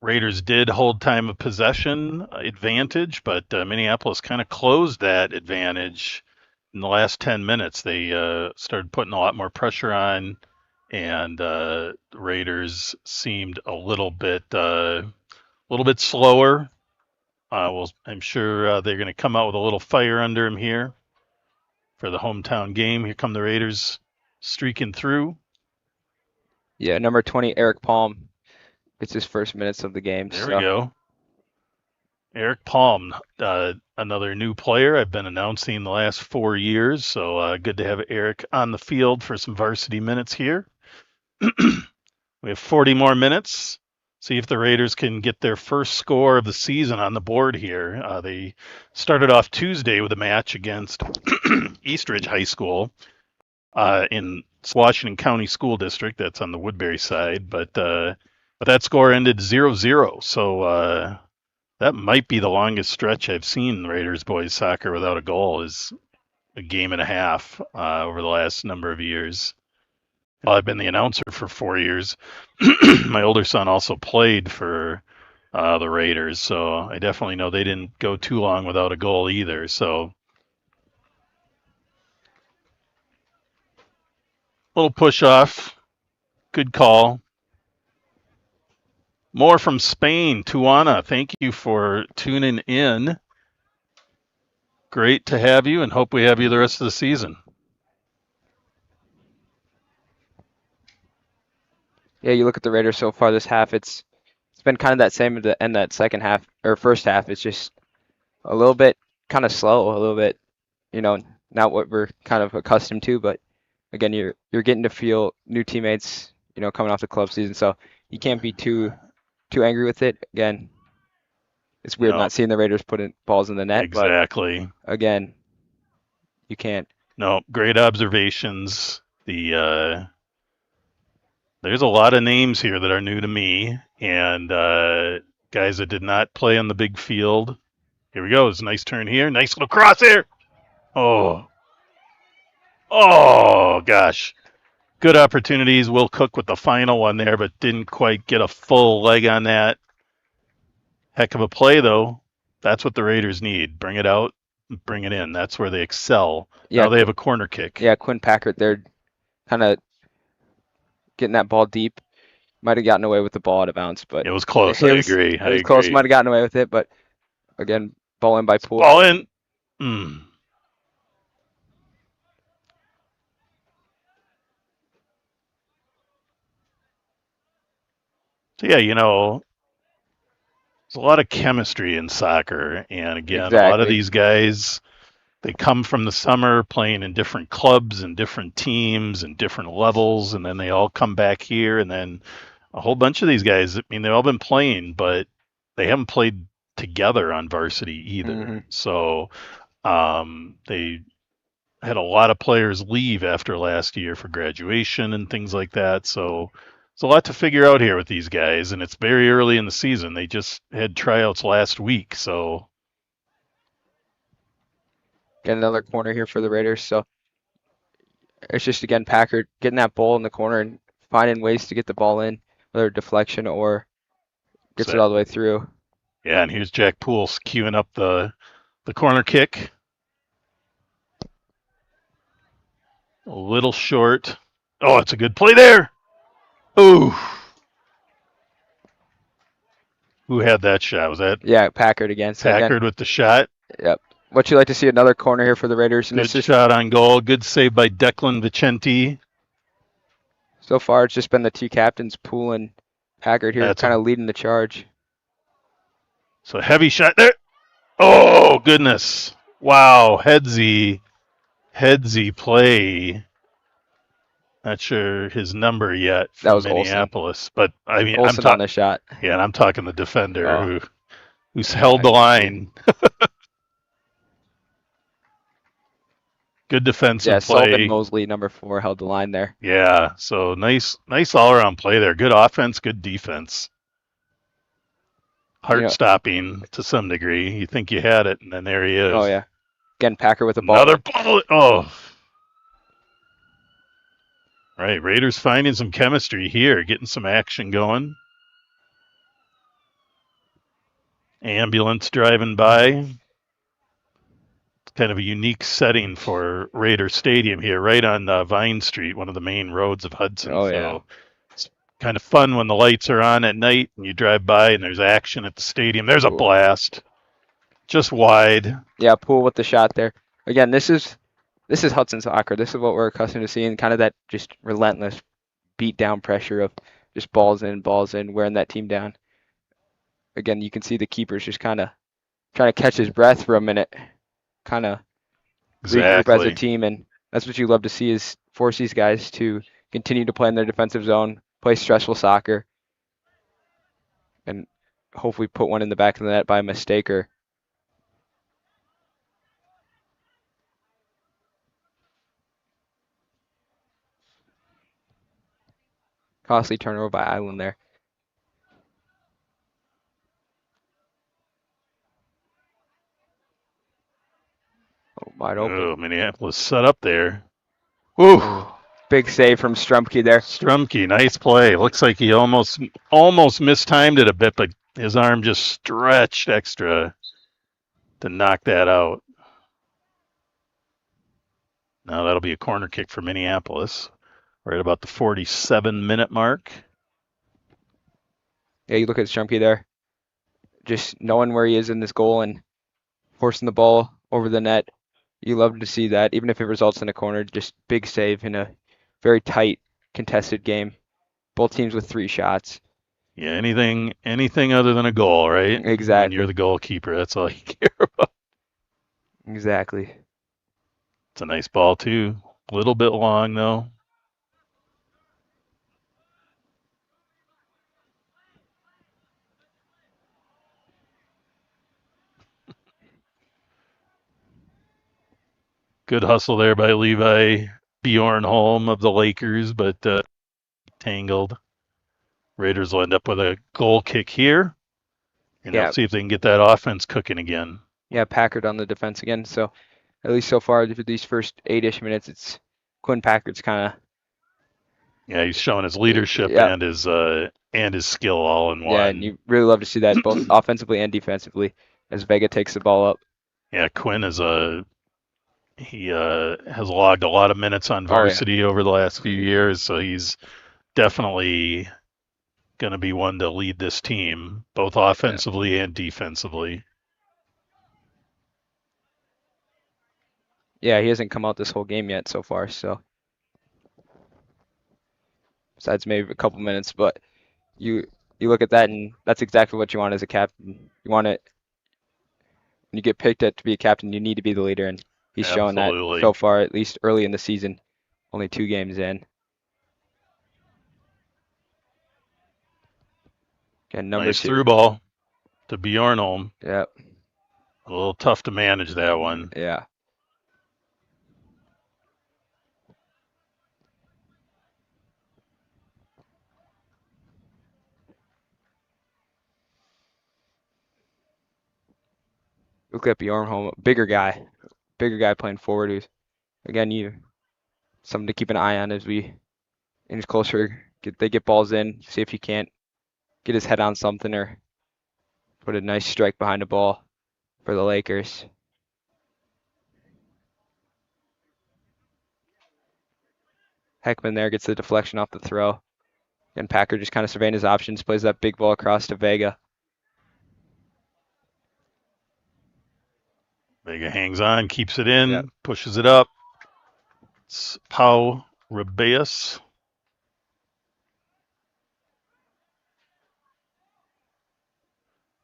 Raiders did hold time of possession advantage, but Minneapolis kind of closed that advantage in the last 10 minutes. They started putting a lot more pressure on, and the Raiders seemed a little bit slower. I'm sure they're going to come out with a little fire under them here for the hometown game. Here come the Raiders streaking through. Yeah, number 20, Eric Palm gets his first minutes of the game. There we go. Eric Palm, another new player I've been announcing the last 4 years, so good to have Eric on the field for some varsity minutes here. We have 40 more minutes. See if the Raiders can get their first score of the season on the board here. They started off Tuesday with a match against Eastridge High School in Washington County School District. That's on the Woodbury side, but that score ended 0-0. So that might be the longest stretch I've seen Raiders boys soccer without a goal, is a game and a half over the last number of years. Well, I've been the announcer for 4 years. My older son also played for the Raiders, so I definitely know they didn't go too long without a goal either. So little push off, good call. More from Spain, Tuana. Thank you for tuning in. Great to have you, and hope we have you the rest of the season. Yeah, you look at the Raiders so far this half, it's been kind of that same at the end that second half or first half. It's just a little bit kind of slow, a little bit, not what we're kind of accustomed to, but again, you're getting to feel new teammates, coming off the club season, so you can't be too angry with it. Again, it's weird not seeing the Raiders putting balls in the net. Exactly. But again, you can't. No, great observations. There's a lot of names here that are new to me, and guys that did not play on the big field. Here we go. It's a nice turn here. Nice little cross here. Oh, gosh. Good opportunities. Will Cook with the final one there, but didn't quite get a full leg on that. Heck of a play, though. That's what the Raiders need. Bring it out, bring it in. That's where they excel. Yeah, now they have a corner kick. Yeah, Quinn Packard, they're kind of getting that ball deep. Might have gotten away with the ball out of bounds, but it was close. I agree. It was close. Might have gotten away with it, but again, ball in by Poole. Ball in. So yeah, there's a lot of chemistry in soccer, and again, Exactly. A lot of these guys, they come from the summer playing in different clubs and different teams and different levels, and then they all come back here, and then a whole bunch of these guys, I mean, they've all been playing, but they haven't played together on varsity either. Mm-hmm. So they had a lot of players leave after last year for graduation and things like that. So it's a lot to figure out here with these guys, and it's very early in the season. They just had tryouts last week, so. Get another corner here for the Raiders. So it's just, again, Packard getting that ball in the corner and finding ways to get the ball in, whether deflection or Gets it all the way through. Yeah, and here's Jack Pools queuing up the corner kick. A little short. Oh, it's a good play there. Ooh. Who had that shot? Was that Yeah, Packard again. So Packard again, with the shot? yep. What you like to see another corner here for the Raiders, and Good this is shot on goal. Good save by Declan Vicente. so far it's just been the two captains, Poole and Packard here, That's kind of leading the charge. So heavy shot there. Oh goodness! Wow, headsy play. Not sure his number yet That from was Olsen. Minneapolis, but I mean, Olsen on the shot. Yeah, and I'm talking the defender Oh. who's held the line. Good defensive Yeah, play. Sullivan Mosley, number 4, held the line there. Yeah, so nice all-around play there. Good offense, good defense. Heart-stopping to some degree. You think you had it, and then there he is. Oh, yeah. Again, Packer with the ball. Another ball. Oh. Right, Raiders finding some chemistry here, getting some action going. Ambulance driving by. It's kind of a unique setting for Raider Stadium here, right on Vine Street, one of the main roads of Hudson. Oh, so yeah. It's kind of fun when the lights are on at night and you drive by and there's action at the stadium. There's a blast. Just wide. Yeah, Poole with the shot there. Again, this is Hudson soccer. This is what we're accustomed to seeing, kind of that just relentless beat down pressure of just balls in, wearing that team down. Again, you can see the keeper's just kind of trying to catch his breath for a minute, kind of regroup as a team, and that's what you love to see, is force these guys to continue to play in their defensive zone, play stressful soccer, and hopefully put one in the back of the net by mistake or costly turnover by Island there. Oh, wide open. Oh, Minneapolis set up there. Ooh. Big save from Strumpke there. Strumpke, nice play. Looks like he almost mistimed it a bit, but his arm just stretched extra to knock that out. Now that'll be a corner kick for Minneapolis, right about the 47-minute mark. Yeah, you look at Strumpke there, just knowing where he is in this goal and forcing the ball over the net. You love to see that, even if it results in a corner. Just big save in a very tight, contested game. Both teams with 3 shots. Yeah, anything other than a goal, right? Exactly. When you're the goalkeeper, that's all you care about. Exactly. It's a nice ball too. A little bit long though. Good hustle there by Levi Bjornholm of the Lakers, but tangled. Raiders will end up with a goal kick here. And they'll see if they can get that offense cooking again. Yeah, Packard on the defense again. So at least so far for these first 8-ish minutes, it's Quinn Packard's kind of. Yeah, he's showing his leadership and his skill all in one. Yeah, and you really love to see that both offensively and defensively as Vega takes the ball up. Yeah, Quinn is he has logged a lot of minutes on varsity over the last few years, so he's definitely going to be one to lead this team, both offensively and defensively. Yeah, he hasn't come out this whole game yet so far, so besides maybe a couple minutes, but you look at that and that's exactly what you want as a captain. You want it when you get picked to be a captain, you need to be the leader, and he's shown that so far, at least early in the season, only 2 games in. Again, nice through ball to Bjornholm. Yep. A little tough to manage that one. Yeah. Look at Bjornholm, bigger guy playing forward. Who's again something to keep an eye on as we inch closer. They get balls in. See if you can't get his head on something or put a nice strike behind the ball for the Lakers. Heckman there gets the deflection off the throw. And Packer just kind of surveying his options, plays that big ball across to Vega. Vega hangs on, keeps it in, Yep. pushes it up. It's Pau Ribeus.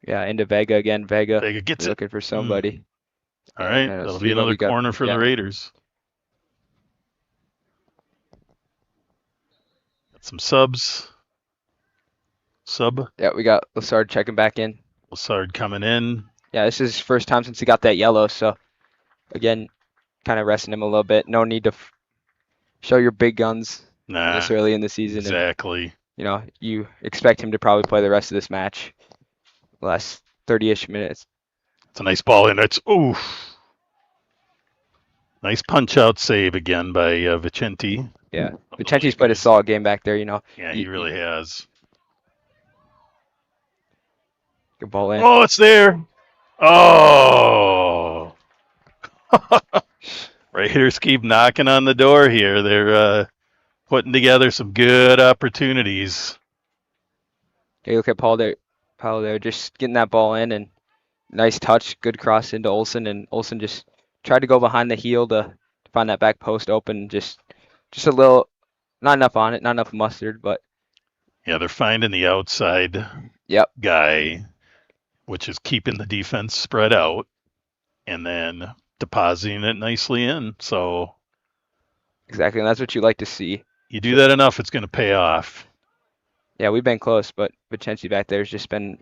Yeah, into Vega again. Vega gets it. looking for somebody. All right, Yeah, that'll see be what another we got. corner for Yeah. the Raiders. Got some subs. Yeah, we got Lassard checking back in. Lassard coming in. Yeah, this is his first time since he got that yellow. So, again, kind of resting him a little bit. No need to show your big guns this early in the season. Exactly. And, you know, you expect him to probably play the rest of this match. Last 30-ish minutes. It's a nice ball in. It's oof. Nice punch-out save again by Vicente. Yeah, Vicenti's played a solid game back there, you know. Yeah, he really has. Good ball in. Oh, it's there. Oh. Raiders keep knocking on the door here. They're putting together some good opportunities. Okay, look at Paul there, just getting that ball in, and nice touch, good cross into Olsen, and Olsen just tried to go behind the heel to find that back post open. Just a little, not enough on it, not enough mustard, but yeah, they're finding the outside guy, which is keeping the defense spread out, and then depositing it nicely in. So exactly, and that's what you like to see. You do that enough, it's going to pay off. Yeah, we've been close, but Vicente back there has just been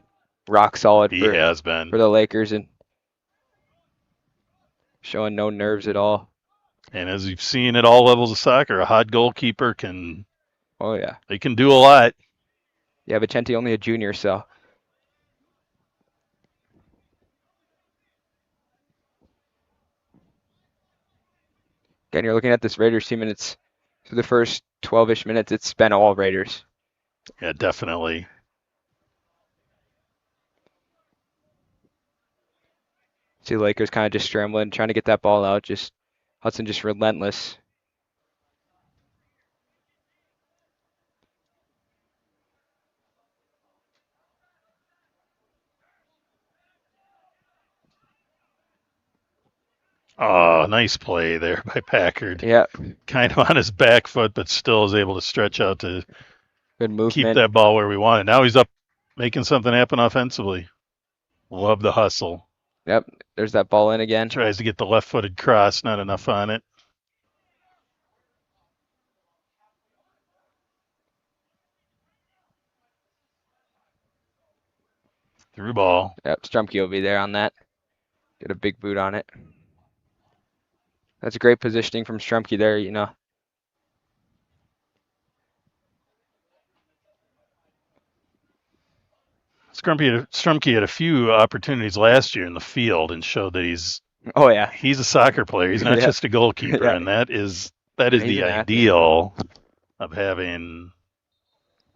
rock solid. He has been for the Lakers and showing no nerves at all. And as you've seen at all levels of soccer, a hot goalkeeper can. Oh yeah, they can do a lot. Yeah, Vicente only a junior, so. Again, you're looking at this Raiders team, and it's through the first 12-ish minutes, it's been all Raiders. Yeah, definitely. See Lakers kind of just scrambling, trying to get that ball out. Just Hudson just relentless. Oh, nice play there by Packard. Yeah. Kind of on his back foot, but still is able to stretch out to good movement. Keep that ball where we want it. Now he's up making something happen offensively. Love the hustle. Yep, there's that ball in again. Tries to get the left-footed cross, not enough on it. Through ball. Yep, Strumke will be there on that. Get a big boot on it. That's a great positioning from Strumke there, you know. Strumke had a few opportunities last year in the field and showed that he's a soccer player. He's not just a goalkeeper, and that is the ideal of having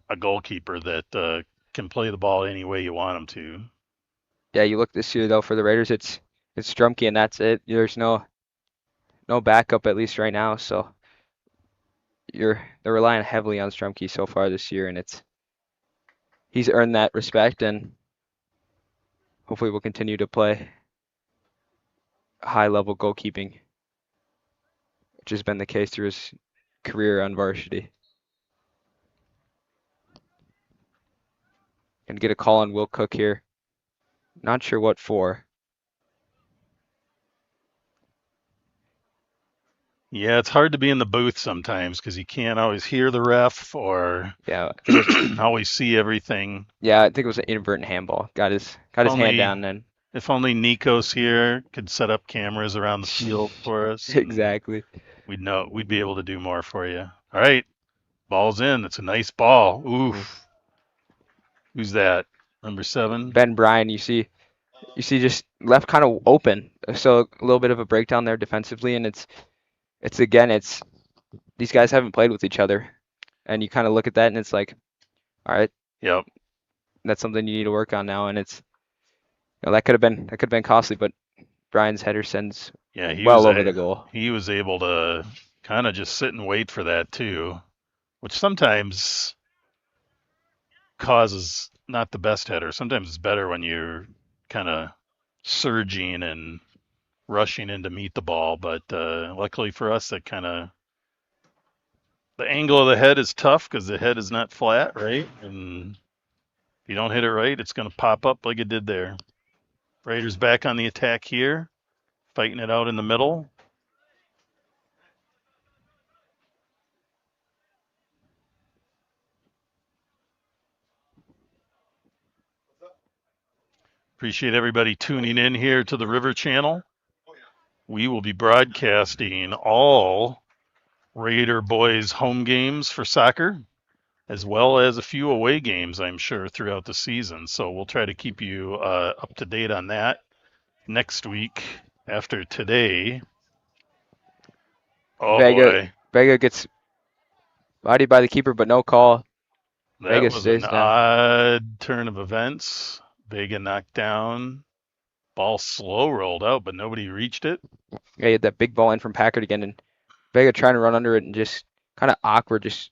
a goalkeeper that can play the ball any way you want him to. Yeah, you look this year though for the Raiders, it's Strumke and that's it. There's no backup at least right now, so they're relying heavily on Strumke so far this year, and he's earned that respect, and hopefully will continue to play high-level goalkeeping, which has been the case through his career on varsity. And get a call on Will Cook here. Not sure what for. Yeah, it's hard to be in the booth sometimes because you can't always hear the ref or always see everything. Yeah, I think it was an inadvertent handball. Got his hand down then. If only Nikos here could set up cameras around the field for us. Exactly. We'd be able to do more for you. All right, ball's in. It's a nice ball. Oof. Who's that? Number 7? Ben Bryan. You see just left kind of open. So a little bit of a breakdown there defensively, and it's these guys haven't played with each other, and you kind of look at that and it's like, all right. Yep. That's something you need to work on now, and it's that could have been costly, but Brian's header sends Yeah, well over the goal. he was able to kind of just sit and wait for that too, which sometimes causes not the best header. Sometimes it's better when you're kind of surging and rushing in to meet the ball. But luckily for us, that kind of the angle of the head is tough because the head is not flat, right? And if you don't hit it right, it's going to pop up like it did there. Raiders back on the attack here, fighting it out in the middle. Appreciate everybody tuning in here to the River Channel. We will be broadcasting all Raider boys home games for soccer, as well as a few away games, I'm sure, throughout the season. So we'll try to keep you up to date on that next week after today. Oh boy, Vega gets bodied by the keeper, but no call. that Vega was an stays down. odd turn of events. Vega knocked down. Ball slow rolled out, but nobody reached it. Yeah, he had that big ball in from Packard again, and Vega trying to run under it and just kind of awkward, just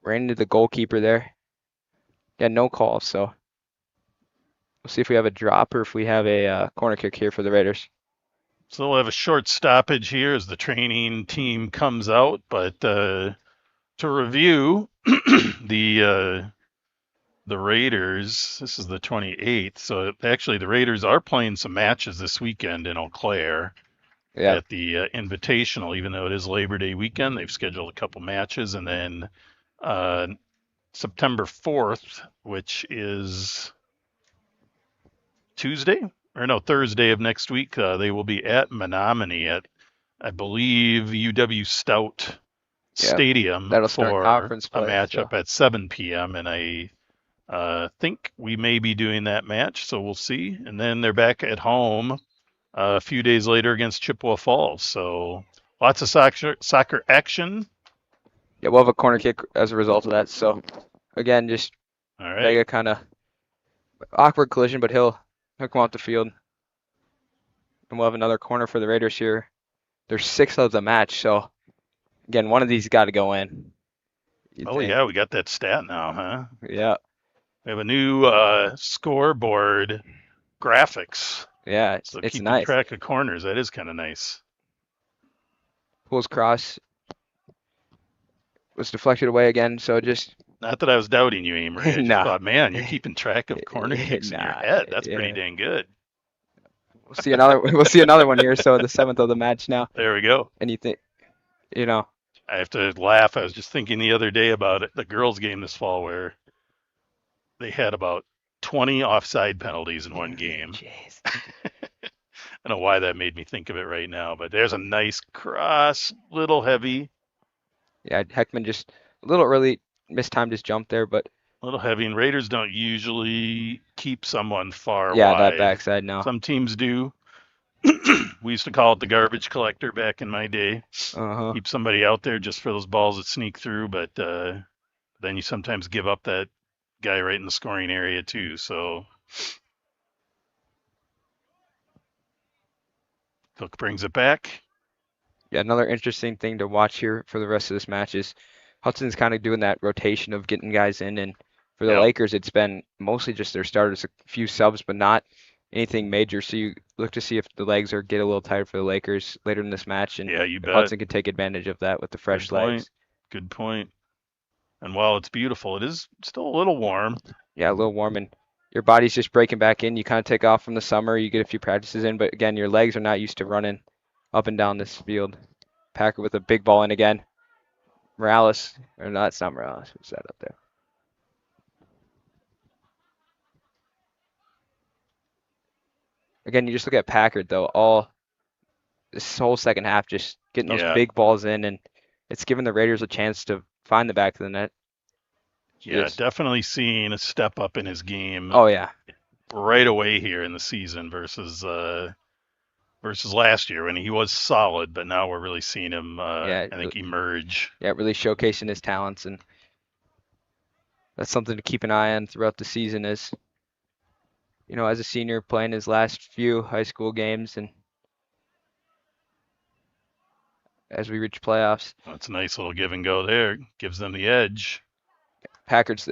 ran into the goalkeeper there. Yeah, no call, so we'll see if we have a drop or if we have a corner kick here for the Raiders. So we'll have a short stoppage here as the training team comes out. But to review, the Raiders, this is the 28th. So actually, the Raiders are playing some matches this weekend in Eau Claire Yeah, at the Invitational, even though it is Labor Day weekend. They've scheduled a couple matches. And then September 4th, which is Thursday of next week, they will be at Menominee at, I believe, UW Stout Stadium that'll start for conference a play, matchup so. at 7 p.m. And I think we may be doing that match, so we'll see. And then they're back at home a few days later against Chippewa Falls. So lots of soccer action. Yeah, we'll have a corner kick as a result of that. So again, just All right. Vega kind of awkward collision, but he'll come off the field, and we'll have another corner for the Raiders here. There's 6 of the match, so again, one of these got to go in. Yeah, we got that stat now, huh? Yeah. We have a new scoreboard graphics. Yeah, So it's keeping nice. track of corners, that is kind of nice. Pulls cross was deflected away again, so just Not that I was doubting you, Amory. I just Nah. thought, man, you're keeping track of corner kicks in your Nah, head. That's pretty yeah. dang good. We'll see another one here. So the 7th of the match now. There we go. And you think, I have to laugh. I was just thinking the other day about it, the girls' game this fall where they had about 20 offside penalties in one game. Jeez. I don't know why that made me think of it right now, but there's a nice cross, little heavy. Yeah, Heckman just a little early mistimed his jump there, but A little heavy, and Raiders don't usually keep someone far yeah, wide. that backside now. Some teams do. We used to call it the garbage collector back in my day. Uh-huh. Keep somebody out there just for those balls that sneak through, but then you sometimes give up that guy right in the scoring area too. So Cook brings it back. Yeah, another interesting thing to watch here for the rest of this match is Hudson's kind of doing that rotation of getting guys in, and for the Yep. Lakers, it's been mostly just their starters, a few subs, but not anything major. So you look to see if the legs are get a little tired for the Lakers later in this match, and Yeah, you if bet. Hudson can take advantage of that with the fresh Good point. legs. Good point. And while it's beautiful, it is still a little warm. Yeah, a little warm, and your body's just breaking back in. You kind of take off from the summer, you get a few practices in, but again, your legs are not used to running up and down this field. Packer with a big ball in again. Morales, or no, it's not Morales. Who's that up there? Again, you just look at Packard though. All this whole second half, just getting those Yeah. big balls in, and it's giving the Raiders a chance to find the back of the net. Yeah, Just- definitely seeing a step up in his game Oh yeah, right away here in the season versus last year when he was solid, but now we're really seeing him, Yeah, I think, emerge. yeah, really showcasing his talents, and that's something to keep an eye on throughout the season as, as a senior playing his last few high school games and as we reach playoffs. That's a nice little give and go there. Gives them the edge. Packard's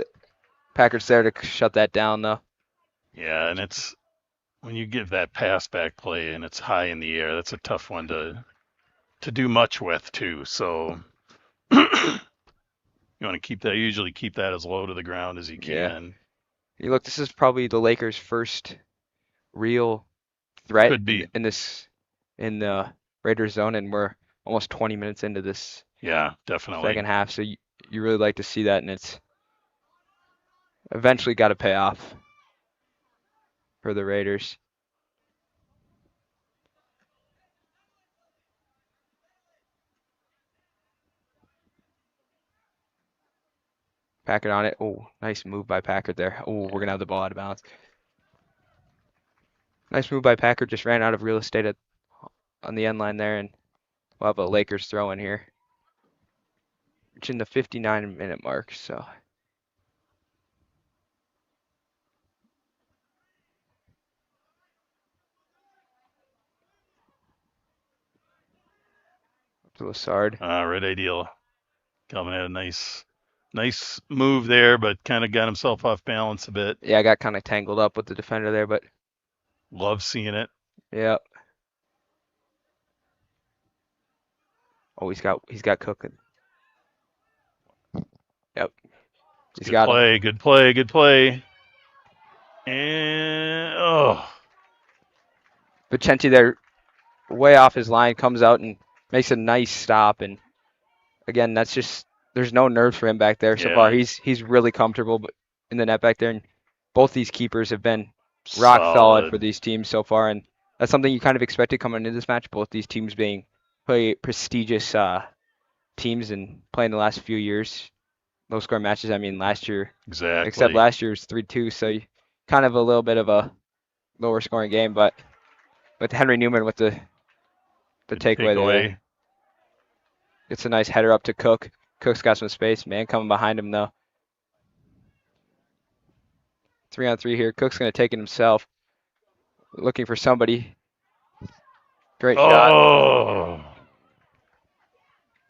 there to shut that down though. Yeah, and it's when you give that pass back play and it's high in the air, that's a tough one to do much with too. So you want to usually keep that as low to the ground as you Yeah. can. You look, this is probably the Lakers' first real threat Could be. in the Raiders zone, and we're almost 20 minutes into this Yeah, definitely. second half. So you really like to see that, and it's eventually got to pay off for the Raiders. Packard on it. Oh, nice move by Packard there. Oh, we're gonna have the ball out of bounds. Nice move by Packard. Just ran out of real estate on the end line there, and we'll have a Lakers throw in here. Reaching the 59-minute mark, so. To Lassard. Right ideal. Calvin had a nice move there, but kind of got himself off balance a bit. Yeah, I got kind of tangled up with the defender there, but Love seeing it. yeah. Oh, he's got cooking. Yep. He's got him. Good play. And Vicente there, way off his line, comes out and makes a nice stop. And again, that's just there's no nerves for him back there so far. He's really comfortable in the net back there, and both these keepers have been rock solid for these teams so far, and that's something you kind of expected coming into this match. Both these teams being pretty prestigious teams and playing the last few years, low score matches. I mean, last year, exactly. Except last year was 3-2, so kind of a little bit of a lower scoring game, but with Henry Newman with the takeaway there. It's a nice header up to Cook. Cook's got some space. Man coming behind him, though. 3-on-3 here. Cook's going to take it himself. Looking for somebody. Great shot.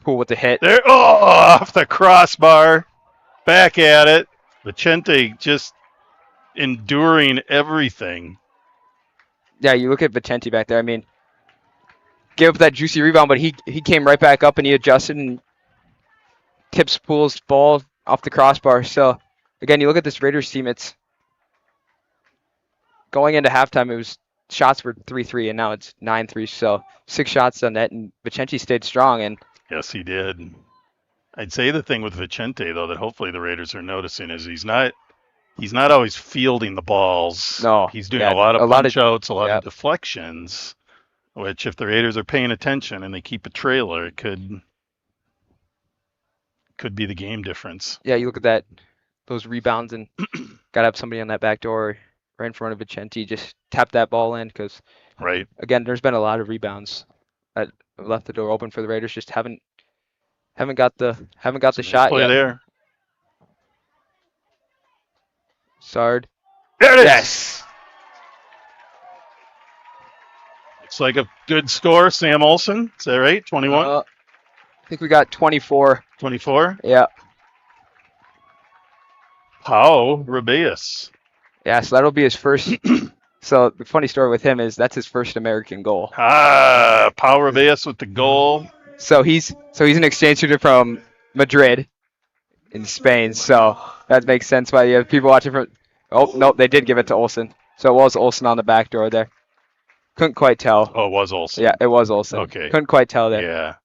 Poole with the hit. There, off the crossbar. Back at it. Vicente just enduring everything. Yeah, you look at Vicente back there. I mean, gave up that juicy rebound, but he came right back up and he adjusted and tips Poole's ball off the crossbar. So, again, you look at this Raiders team, it's going into halftime, it was shots were 3-3, and now it's 9-3. So 6 shots on net, and Vicente stayed strong. And yes, he did. I'd say the thing with Vicente, though, that hopefully the Raiders are noticing is he's not always fielding the balls. No, he's doing a lot of punch outs, a lot of deflections, which if the Raiders are paying attention and they keep a trailer, it could be the game difference. Yeah, you look at those rebounds, and got to have somebody on that back door right in front of Vicente. Just tap that ball in because, again, there's been a lot of rebounds that left the door open for the Raiders. Just haven't got the shot play yet. There. Sard. There it is. Yes. Looks like a good score. Sam Olsen. Is that right? 21? I think we got 24. 24? Yeah. Pau Rubius. Yeah, so that'll be his first. So the funny story with him is that's his first American goal. Pau Rubius with the goal. So he's an exchange student from Madrid in Spain. So that makes sense why you have people watching from. Oh, nope, they did give it to Olsen. So it was Olsen on the back door there. Couldn't quite tell. Oh, it was Olsen. Yeah, it was Olsen. Okay. Couldn't quite tell there. Yeah.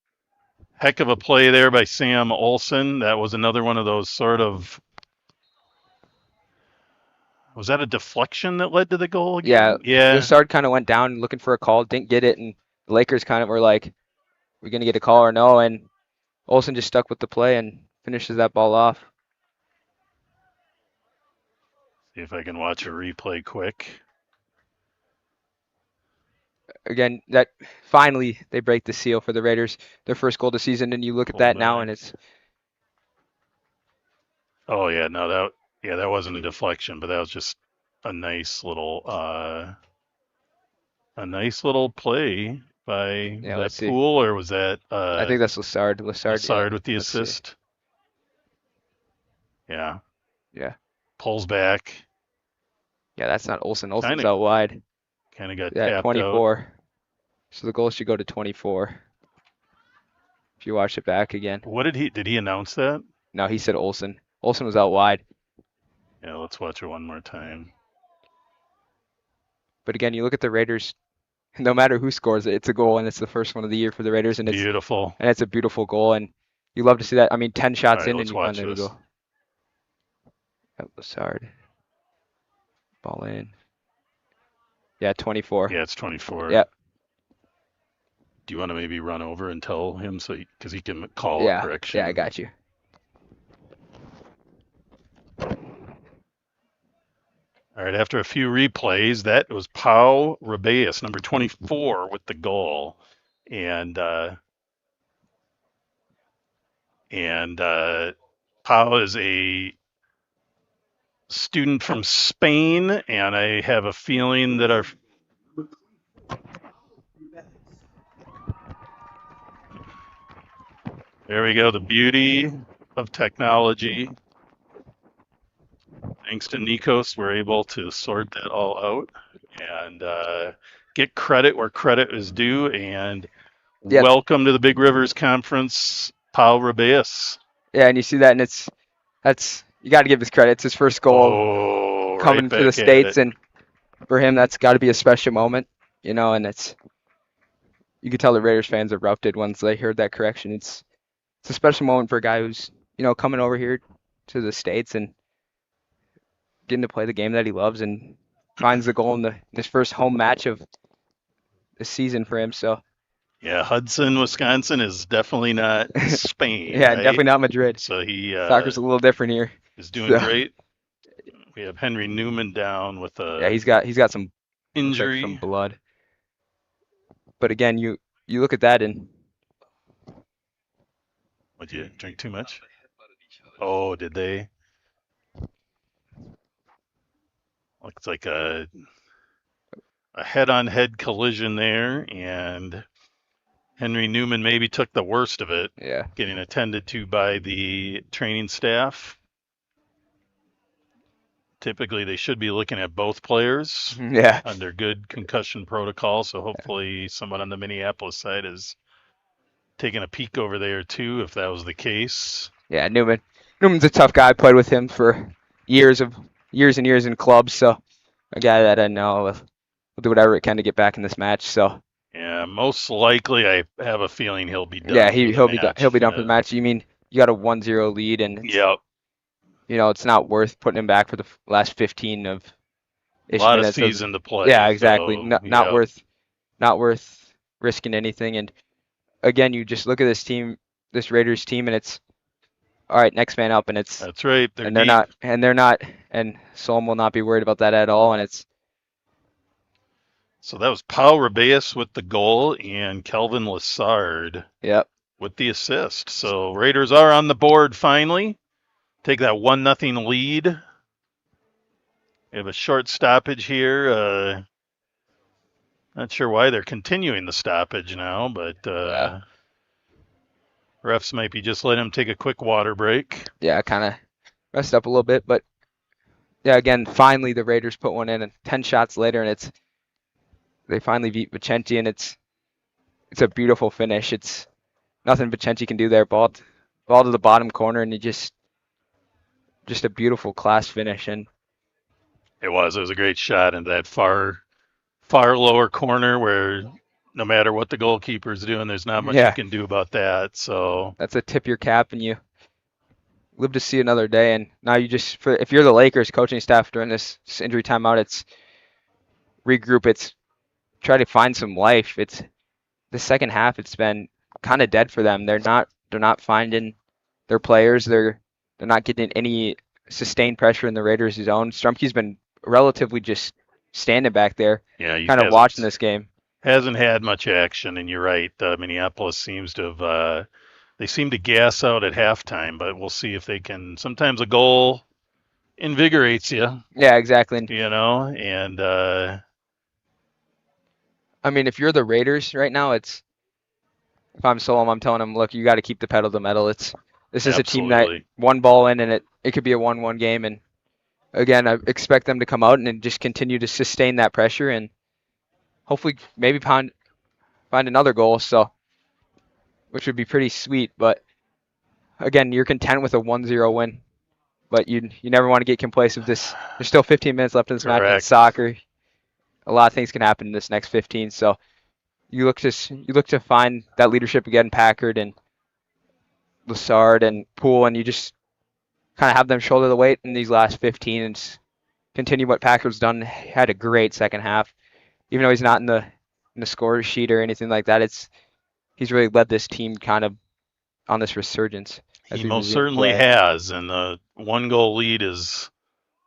Heck of a play there by Sam Olsen. That was another one of those sort of. Was that a deflection that led to the goal again? Yeah. Lassard kind of went down looking for a call, didn't get it, and the Lakers kind of were like, we're going to get a call or no, and Olsen just stuck with the play and finishes that ball off. See if I can watch a replay quick. Again, that finally they break the seal for the Raiders, their first goal of the season, and you look at that now, and it's Oh yeah, no that wasn't a deflection, but that was just a nice little play by Yeah, that let's see. Poole, or was that I think that's Lassard. Lassard, yeah. Lassard with the Let's see. assist? Yeah, Yeah. pulls back, Yeah, that's not Olsen. Olsen's kind out wide. of got Yeah, tapped out. 24. So the goal should go to 24. If you watch it back again. What did he announce that? No, he said Olsen. Olsen was out wide. Yeah, let's watch it one more time. But again, you look at the Raiders. No matter who scores it, it's a goal, and it's the first one of the year for the Raiders, and Beautiful. it's a beautiful goal, and you love to see that. I mean, 10 shots All right, in, let's and watch there we this. go. Lassard. Ball in. Yeah, 24. Yeah, it's 24. Yep. Do you want to maybe run over and tell him because he can call a Yeah. correction? Yeah, I got you. All right, after a few replays, that was Pau Rabeus, number 24, with the goal. And Pau is a student from Spain, and I have a feeling that there we go, the beauty of technology. Thanks to Nikos, we're able to sort that all out and get credit where credit is due. And welcome to the Big Rivers Conference, Pau Rabeus. Yeah, and you see that, and that's you got to give his credit. It's his first goal coming for the States, and for him, that's got to be a special moment, And you could tell the Raiders fans erupted once they heard that correction. It's a special moment for a guy who's coming over here to the States and getting to play the game that he loves, and finds the goal in his first home match of the season for him. So yeah, Hudson, Wisconsin is definitely not Spain. yeah, right? Definitely not Madrid. So he soccer's a little different here. Is doing great. We have Henry Newman down with a he's got some injury, some blood. But again, you look at that and would you drink too much? Oh, did they? Looks like a head-on-head collision there, and Henry Newman maybe took the worst of it. Yeah. Getting attended to by the training staff. Typically, they should be looking at both players. Yeah. Under good concussion protocol. So hopefully, someone on the Minneapolis side is taking a peek over there too, if that was the case. Yeah, Newman's a tough guy. I played with him for years and years in clubs. So a guy that I know will do whatever it can to get back in this match. So yeah, most likely I have a feeling he'll be done. Yeah, he'll be done for the match. You mean you got a 1-0 lead, and yep. It's not worth putting him back for the last 15 of a lot of season to play. Yeah, exactly. So, not worth risking anything. And again, you just look at this Raiders team, and it's all right. Next man up, and it's that's right. They're not, and Solm will not be worried about that at all. And it's so that was Pau Rabeus with the goal and Kelvin Lassard. Yep. With the assist. So Raiders are on the board finally. Take that 1-0 lead. We have a short stoppage here. Not sure why they're continuing the stoppage now, but refs might be just letting him take a quick water break. Yeah, kind of messed up a little bit, but yeah, again, finally the Raiders put one in, and 10 shots later, and they finally beat Vicente, and it's a beautiful finish. It's nothing Vicente can do there. Ball to the bottom corner, and you just a beautiful class finish. And it was a great shot into that far lower corner where no matter what the goalkeeper's doing, there's not much you can do about that. So that's a tip your cap, and you live to see another day. And now you just, if you're the Lakers coaching staff during this injury timeout, it's regroup. It's try to find some life. It's the second half. It's been kind of dead for them. They're not finding their players. They're not getting any sustained pressure in the Raiders' zone. Strumke's been relatively just standing back there, kind of watching this game. Hasn't had much action, and you're right. Minneapolis seems to have they seem to gas out at halftime, but we'll see if they can. Sometimes a goal invigorates you, Yeah, exactly. And and I mean, if you're the Raiders right now, if I'm Solom, I'm telling them, look, you got to keep the pedal to the metal. This is a team that absolutely. one ball in and it could be a 1-1 game. And again, I expect them to come out and just continue to sustain that pressure and hopefully maybe find another goal. So, which would be pretty sweet. But again, you're content with a 1-0 win. But you never want to get complacent. There's still 15 minutes left in this match. And it's Correct. soccer. A lot of things can happen in this next 15. So you look to find that leadership again, Packard and Lassard and Poole, and you just kind of have them shoulder the weight in these last 15 and continue what Packard's done. Had a great second half, even though he's not in the score sheet or anything like that. He's really led this team kind of on this resurgence. As He we most resume certainly play. has, and the 1-goal lead is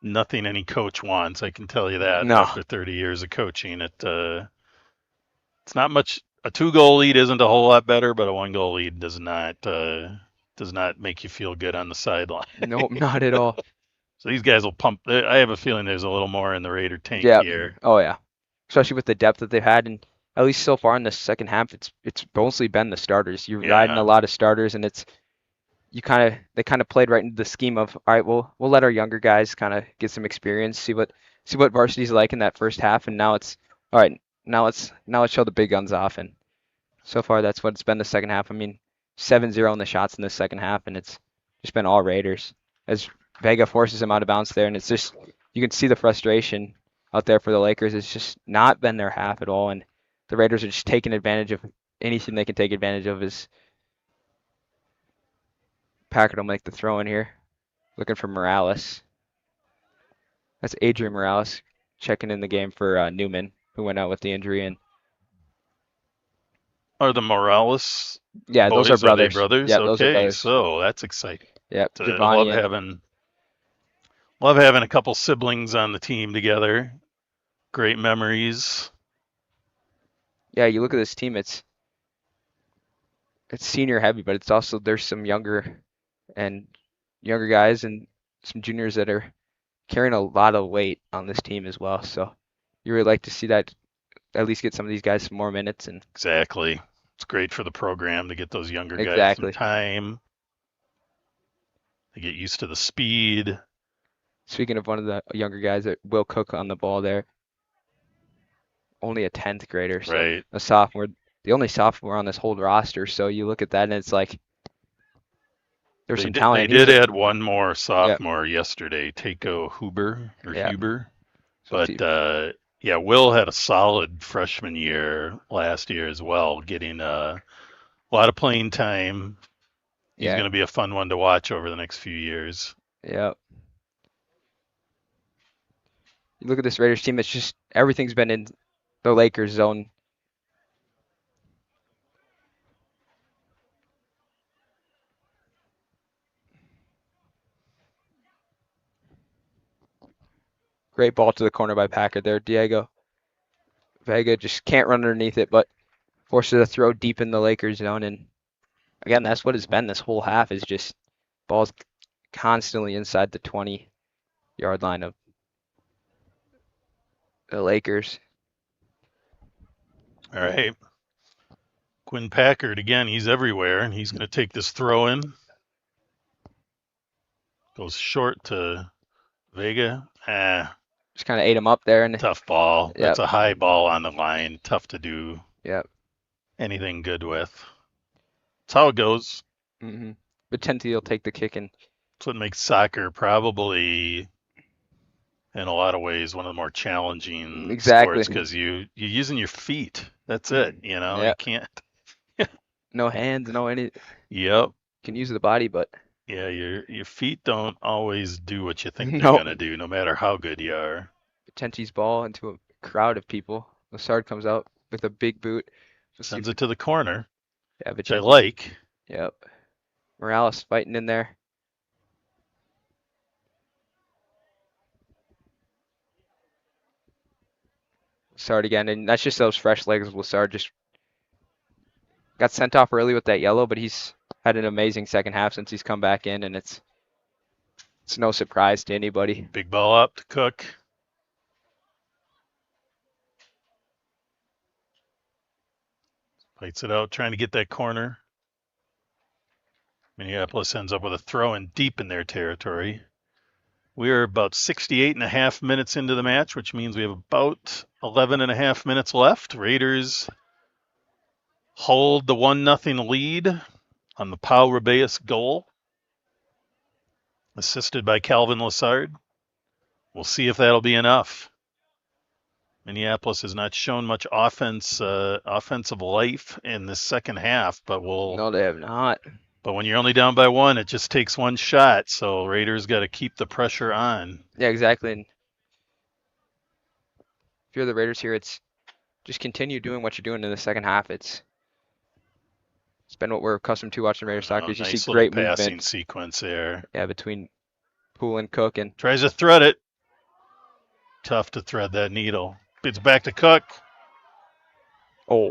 nothing any coach wants. I can tell you that No. after 30 years of coaching. It's not much. A 2-goal lead isn't a whole lot better, but a 1-goal lead does not make you feel good on the sideline. Nope, not at all. So these guys will pump. I have a feeling there's a little more in the Raider tank Yeah. here. Oh yeah. Especially with the depth that they've had, and at least so far in the second half, it's mostly been the starters. You're riding a lot of starters, and they kind of played right into the scheme of, all right, we'll let our younger guys kind of get some experience, see what varsity's like in that first half, and now it's all right. Now let's show the big guns off, and so far that's what it's been the second half. I mean, 7-0 in the shots in the second half, and it's just been all Raiders as Vega forces him out of bounds there, and it's just you can see the frustration out there for the Lakers. It's just not been their half at all, and the Raiders are just taking advantage of anything they can take advantage of. Is Packard will make the throw in here, looking for Morales. That's Adrian Morales checking in the game for Newman, who went out with the injury. And Are the Morales yeah, boys, those are they brothers. brothers? Yeah, okay, those are brothers. So that's exciting. Yeah, Love Giovanni. having a couple siblings on the team together. Great memories. Yeah, you look at this team. It's senior heavy, but it's also there's some younger guys and some juniors that are carrying a lot of weight on this team as well. So you really like to see that at least get some of these guys some more minutes. And Exactly. It's great for the program to get those younger guys exactly. some time. They get used to the speed. Speaking of one of the younger guys, that Will Cook on the ball there, only a 10th grader, so Right. a sophomore, the only sophomore on this whole roster. So you look at that and it's like there's some talent. They did add one more sophomore yesterday, Takeo Huber or Huber. So But yeah, Will had a solid freshman year last year as well, getting a lot of playing time. He's going to be a fun one to watch over the next few years. Yeah. You look at this Raiders team, it's just everything's been in the Lakers zone. Great ball to the corner by Packard there. Diego Vega just can't run underneath it, but forces a throw deep in the Lakers zone. And again, that's what it's been this whole half is just balls constantly inside the 20-yard line of the Lakers. All right. Quinn Packard, again, he's everywhere, and he's going to take this throw in. Goes short to Vega. Just kind of ate him up there. And tough ball. That's a high ball on the line. Tough to do anything good with. That's how it goes. Mm-hmm. But Tenty will take the kick. And that's what makes soccer probably, in a lot of ways, one of the more challenging sports because you're using your feet. That's it. You know, you can't. No hands, no any. Yep. Can use the body, but. Yeah, your feet don't always do what you think they're gonna do, no matter how good you are. Tenty's ball into a crowd of people. Lassard comes out with a big boot. Sends it to the corner. Yeah, which I like. Yep. Morales fighting in there. Lassard again, and that's just those fresh legs. Lassard just got sent off early with that yellow, but he's had an amazing second half since he's come back in, and it's no surprise to anybody. Big ball up to Cook. Fights it out, trying to get that corner. Minneapolis ends up with a throw in deep in their territory. We are about 68.5 minutes into the match, which means we have about 11.5 minutes left. Raiders hold the 1-0 lead on the Pau Ribeus goal, assisted by Calvin Lassard. We'll see if that'll be enough. Minneapolis has not shown much offensive life in the second half, but No, they have not. But when you're only down by one, it just takes one shot. So Raiders got to keep the pressure on. Yeah, exactly. And if you're the Raiders here, it's just continue doing what you're doing in the second half. It's been what we're accustomed to watching Raiders soccer. You Nice see great little passing movement. sequence there. Yeah, between Poole and Cook, and Tries to thread it. Tough to thread that needle. It's back to Cook.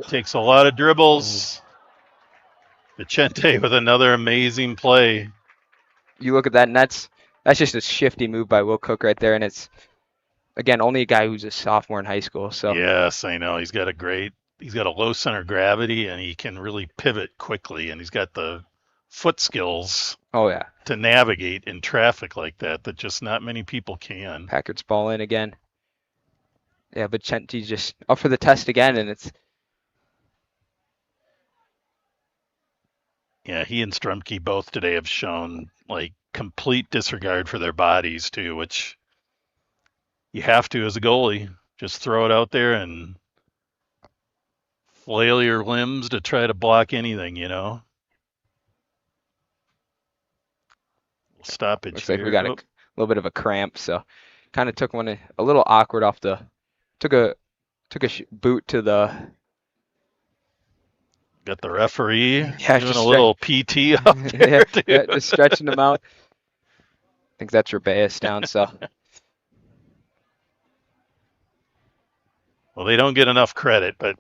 Takes a lot of dribbles. Vicente with another amazing play. You look at that, and that's just a shifty move by Will Cook right there, and it's, again, only a guy who's a sophomore in high school. So yes, I know. He's got a low center of gravity, and he can really pivot quickly, and he's got the foot skills. Oh, yeah. To navigate in traffic like that just not many people can. Packard's ball in again. Yeah, but Vicente's just up for the test again, and it's... Yeah, he and Strumke both today have shown like complete disregard for their bodies too, which you have to as a goalie. Just throw it out there and flail your limbs to try to block anything, you know. We'll stop it. Looks like we got a little bit of a cramp, so kind of took one a little awkward off the... Took a boot to the... Got the referee doing a little PT up there. Just stretching them out. I think that's Ribeus down, so. Well, they don't get enough credit, but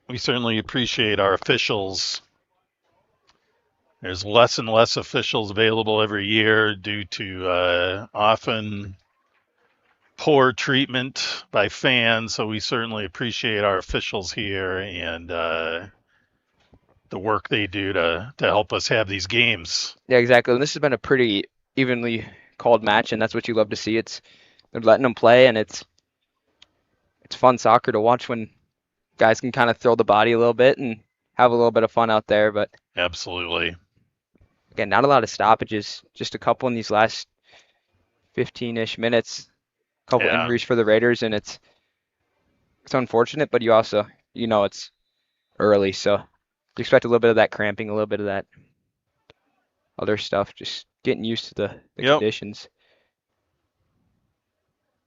we certainly appreciate our officials. There's less and less officials available every year due to often poor treatment by fans, so we certainly appreciate our officials here and the work they do to help us have these games. Yeah, exactly. And this has been a pretty evenly called match, and that's what you love to see. They're letting them play, and it's fun soccer to watch when guys can kind of throw the body a little bit and have a little bit of fun out there. But absolutely, again, not a lot of stoppages, just a couple in these last 15-ish minutes. A couple injuries for the Raiders, and it's unfortunate, but you also, it's early, so you expect a little bit of that cramping, a little bit of that other stuff, just getting used to the conditions.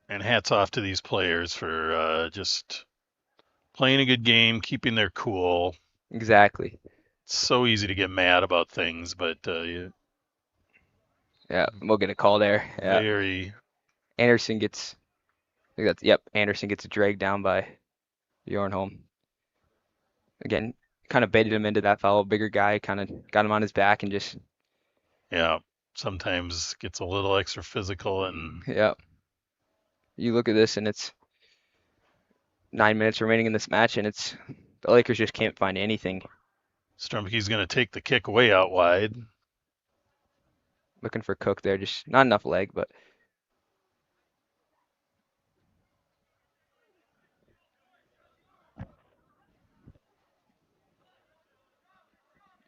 And hats off to these players for just playing a good game, keeping their cool. Exactly. It's so easy to get mad about things, but we'll get a call there. Yeah. Very. Anderson gets dragged down by Bjornholm. Again, kind of baited him into that foul. Bigger guy kind of got him on his back and just. Yeah, sometimes gets a little extra physical and. Yeah. You look at this and it's 9 minutes remaining in this match and the Lakers just can't find anything. Strumke's going to take the kick way out wide. Looking for Cook there, just not enough leg, but.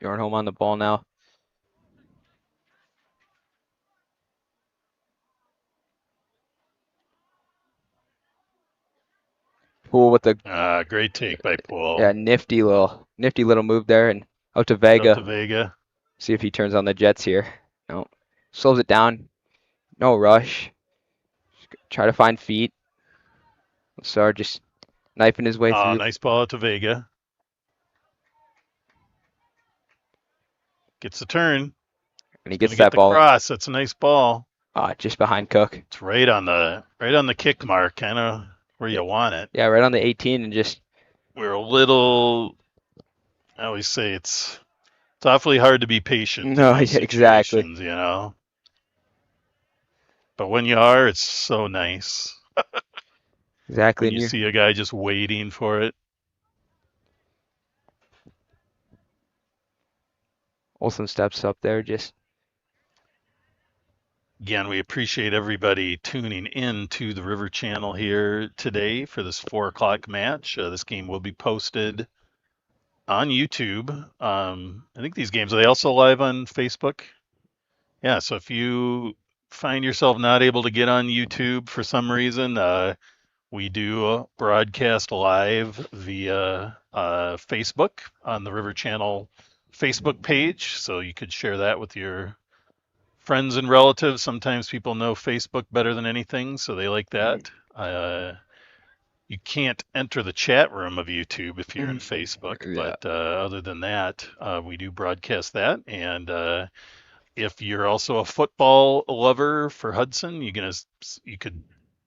Bjornholm on the ball now. Poole with the great take by Poole. Yeah, nifty little move there, and out to Vega. See if he turns on the Jets here. No, slows it down. No rush. Try to find feet. Lassard just knifing his way through. Nice ball out to Vega. Gets the turn. And he gets that ball. Cross. That's a nice ball. Just behind Cook. It's right on the kick mark, kind of where you want it. Yeah, right on the 18, and just. We're a little. I always say it's It's awfully hard to be patient in No, those yeah, exactly. situations, you know. But when you are, it's so nice Exactly. when And you you see a guy just waiting for it. Olsen steps up there, just Again, we appreciate everybody tuning in to the River Channel here today for this 4 o'clock match. This game will be posted on YouTube. I think these games, are they also live on Facebook? Yeah, so if you find yourself not able to get on YouTube for some reason, we do broadcast live via Facebook on the River Channel Facebook page. So you could share that with your friends and relatives. Sometimes people know Facebook better than anything, so they like that. You can't enter the chat room of YouTube if you're in Facebook, yeah. but other than that, we do broadcast that. And if you're also a football lover for Hudson, you could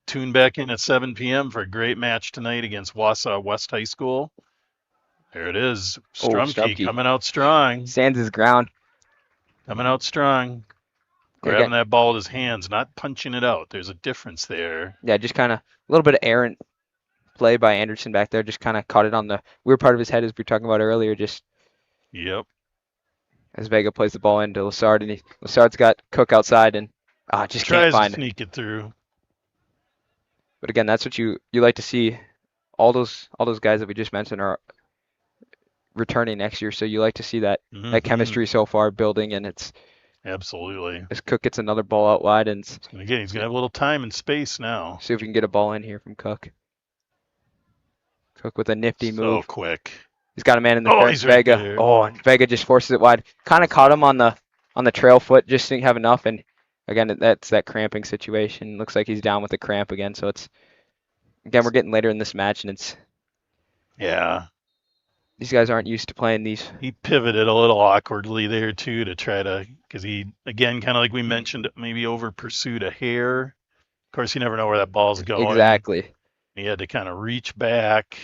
tune back in at 7 p.m. for a great match tonight against Wausau West High School. There it is, Strumke coming out strong. Stands his ground. Coming out strong. Grabbing that ball with his hands, not punching it out. There's a difference there. Yeah, just kind of a little bit of errant play by Anderson back there. Just kind of caught it on the weird part of his head, as we were talking about earlier. Just yep. As Vega plays the ball into Lassard, and Lassard's got Cook outside, and just tries can't find to sneak it through. But again, that's what you like to see. All those guys that we just mentioned are returning next year, so you like to see that chemistry so far building, and it's absolutely. As Cook gets another ball out wide, and again, he's gonna have a little time and space now. See if we can get a ball in here from Cook. Cook with a nifty move. So quick. He's got a man in the fence. Vega. Right and Vega just forces it wide. Kind of caught him on the trail foot, just didn't have enough, and again, that's that cramping situation. Looks like he's down with a cramp again, so it's again we're getting later in this match, and it's these guys aren't used to playing these. He pivoted a little awkwardly there too to try to, because he again kind of like we mentioned, maybe over pursued a hair. Of course, you never know where that ball's going. Exactly. He had to kind of reach back.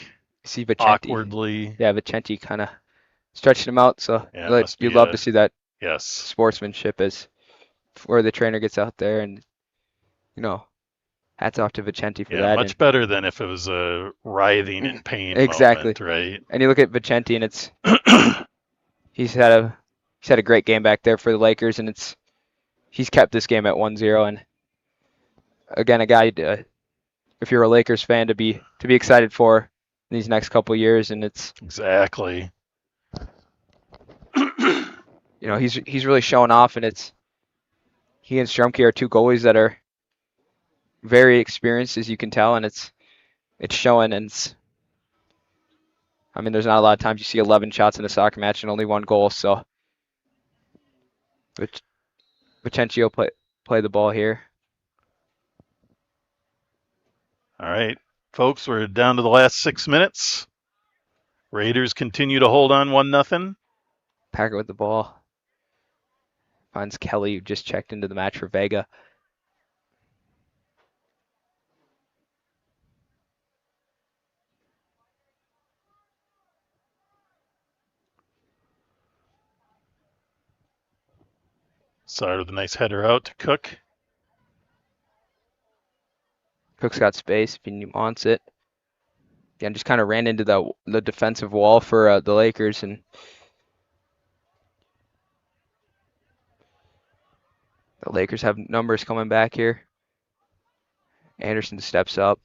See Vicente. Awkwardly. Yeah, Vicente kind of stretched him out, so you'd love to see that sportsmanship as where the trainer gets out there, and hats off to Vicente for that. Much better than if it was a writhing in pain exactly moment, right? And you look at Vicente, and it's he's had a great game back there for the Lakers, and he's kept this game at 1-0, and again a guy if you're a Lakers fan to be excited for these next couple of years, and it's exactly he's really showing off, and he and Strumke are two goalies that are very experienced, as you can tell, and it's showing. And there's not a lot of times you see 11 shots in a soccer match and only 1 goal, so Vicente play the ball here. All right, folks, we're down to the last 6 minutes. Raiders continue to hold on 1-0. Packer with the ball. Finds Kelly, who just checked into the match for Vega. Side with a nice header out to Cook. Cook's got space if he wants it. Again, just kind of ran into the defensive wall for the Lakers, and the Lakers have numbers coming back here. Anderson steps up,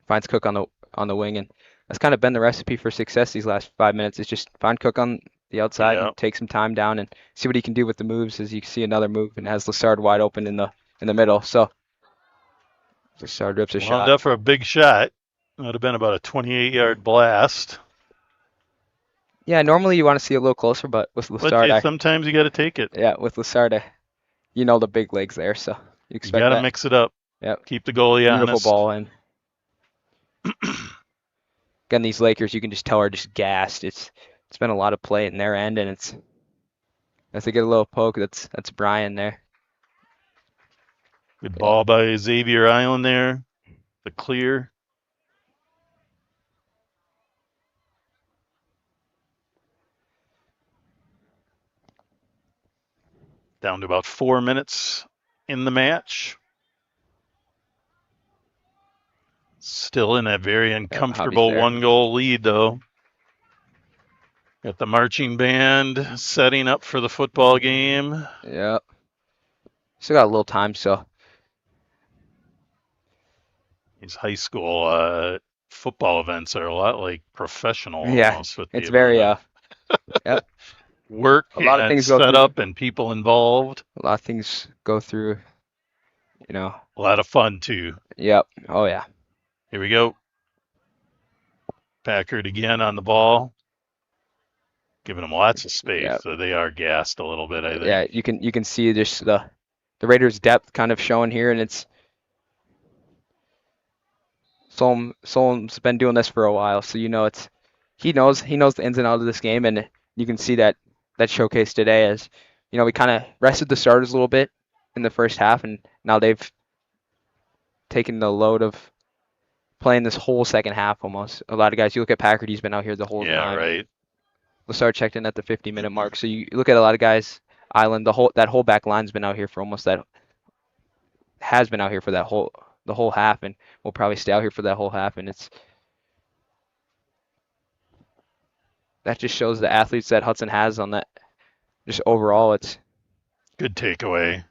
finds Cook on the wing, and that's kind of been the recipe for success these last 5 minutes. Is just find Cook on the outside and take some time down and see what he can do with the moves. As you can see another move and has Lassard wide open in the middle. So Lassard rips a shot. Wound up for a big shot. That would have been about a 28-yard blast. Yeah, normally you want to see a little closer, but with Lassard, sometimes you got to take it. Yeah, with Lassard, the big legs there, so you expect got to mix it up. Yep. Keep the goalie honest. Beautiful ball in. Again, these Lakers, you can just tell are just gassed. It's been a lot of play in their end, and as they get a little poke, that's Brian there. Good ball by Xavier Island there. The clear. Down to about 4 minutes in the match. Still in a very uncomfortable there. 1-goal lead, though. Got the marching band setting up for the football game. Yep. Still got a little time, so. These high school football events are a lot like professional Yeah, almost. With it's the very, amount of yep. work A lot of and things go setup through. and people involved. A lot of things go through, you know. A lot of fun, too. Yep. Oh, yeah. Here we go. Packard again on the ball. Giving them lots of space, Yep. so they are gassed a little bit, I think. Yeah, you can see just the Raiders' depth kind of showing here, and it's Solom's been doing this for a while, so you know he knows the ins and outs of this game, and you can see that showcase today as we kind of rested the starters a little bit in the first half, and now they've taken the load of playing this whole second half almost. A lot of guys, you look at Packard, he's been out here the whole time. Yeah, right. Lassard checked in at the 50-minute mark. So you look at a lot of guys, Island, that whole back line's been out here for has been out here for the whole half, and will probably stay out here for that whole half. And that just shows the athletes that Hudson has on that. Just overall, it's good takeaway.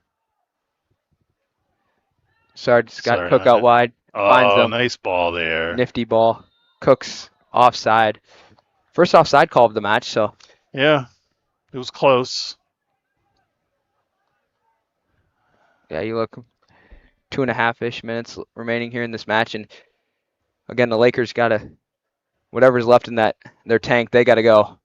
Sarge's got Cook out wide. Finds them. Nice ball there. Nifty ball. Cook's offside. First offside call of the match, so. Yeah, it was close. Yeah, you look 2.5-ish minutes remaining here in this match, and again, the Lakers gotta, whatever's left in their tank, they gotta go. A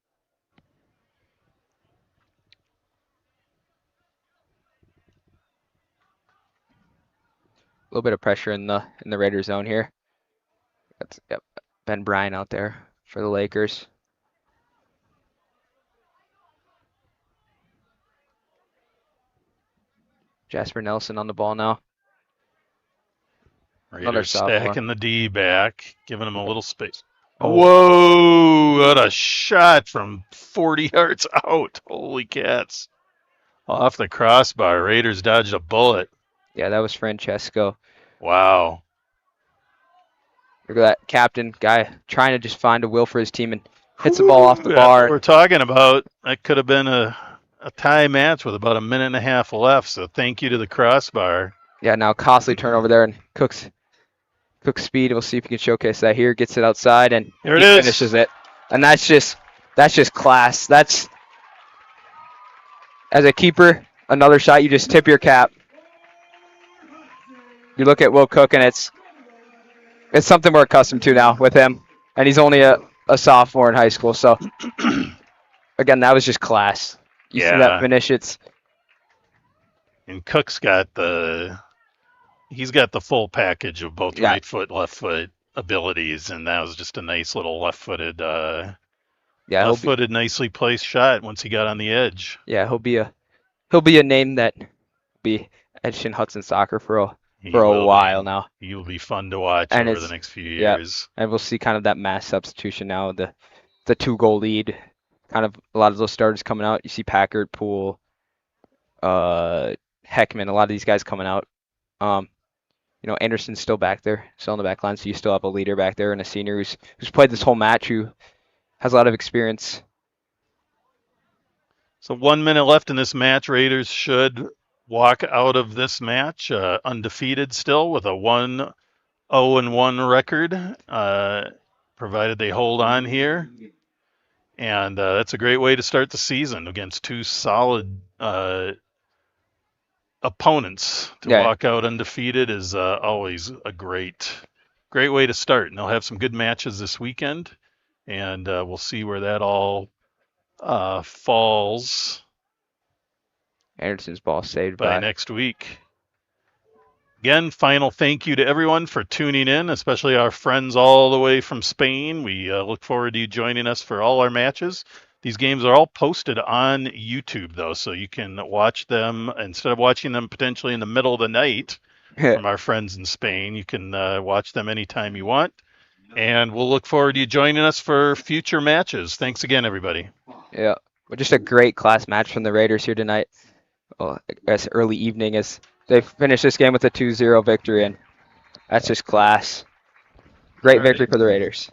little bit of pressure in the Raider zone here. That's Ben Bryant out there for the Lakers. Jasper Nelson on the ball now. Raiders stacking the D back, giving him a little space. Oh. Whoa, what a shot from 40 yards out. Holy cats. Off the crossbar. Raiders dodged a bullet. Yeah, that was Francesco. Wow. Look at that captain guy trying to just find a will for his team and hits the ball off the bar. We're talking about that could have been a tie match with about a minute and a half left, so thank you to the crossbar. Yeah, now costly turnover there, and Cook's speed. We'll see if he can showcase that here. Gets it outside, and he finishes it. And that's just class. That's, as a keeper, another shot, you just tip your cap. You look at Will Cook, and it's something we're accustomed to now with him. And he's only a sophomore in high school, so again, that was just class. You see that finish, and Cook's got he's got the full package of both right foot, left foot abilities, and that was just a nice little left-footed, nicely placed shot once he got on the edge. Yeah, he'll be a name that will be etched in Hudson soccer for a while now. He will be fun to watch over the next few years. And we'll see kind of that mass substitution now, the 2-goal lead. Kind of a lot of those starters coming out. You see Packard, Poole, Heckman, a lot of these guys coming out. Anderson's still back there, still on the back line, so you still have a leader back there and a senior who's played this whole match, who has a lot of experience. So 1 minute left in this match. Raiders should walk out of this match undefeated still with a 1-0-1 record, provided they hold on here. And that's a great way to start the season against two solid opponents. To walk out undefeated is always a great way to start. And they'll have some good matches this weekend, and we'll see where that all falls. Anderson's ball saved by next week. Again, final thank you to everyone for tuning in, especially our friends all the way from Spain. We look forward to you joining us for all our matches. These games are all posted on YouTube, though, so you can watch them instead of watching them potentially in the middle of the night from our friends in Spain. You can watch them anytime you want. And we'll look forward to you joining us for future matches. Thanks again, everybody. Yeah, just a great class match from the Raiders here tonight. well, I guess early evening as they finish this game with a 2-0 victory, and that's just class. Great victory for the Raiders.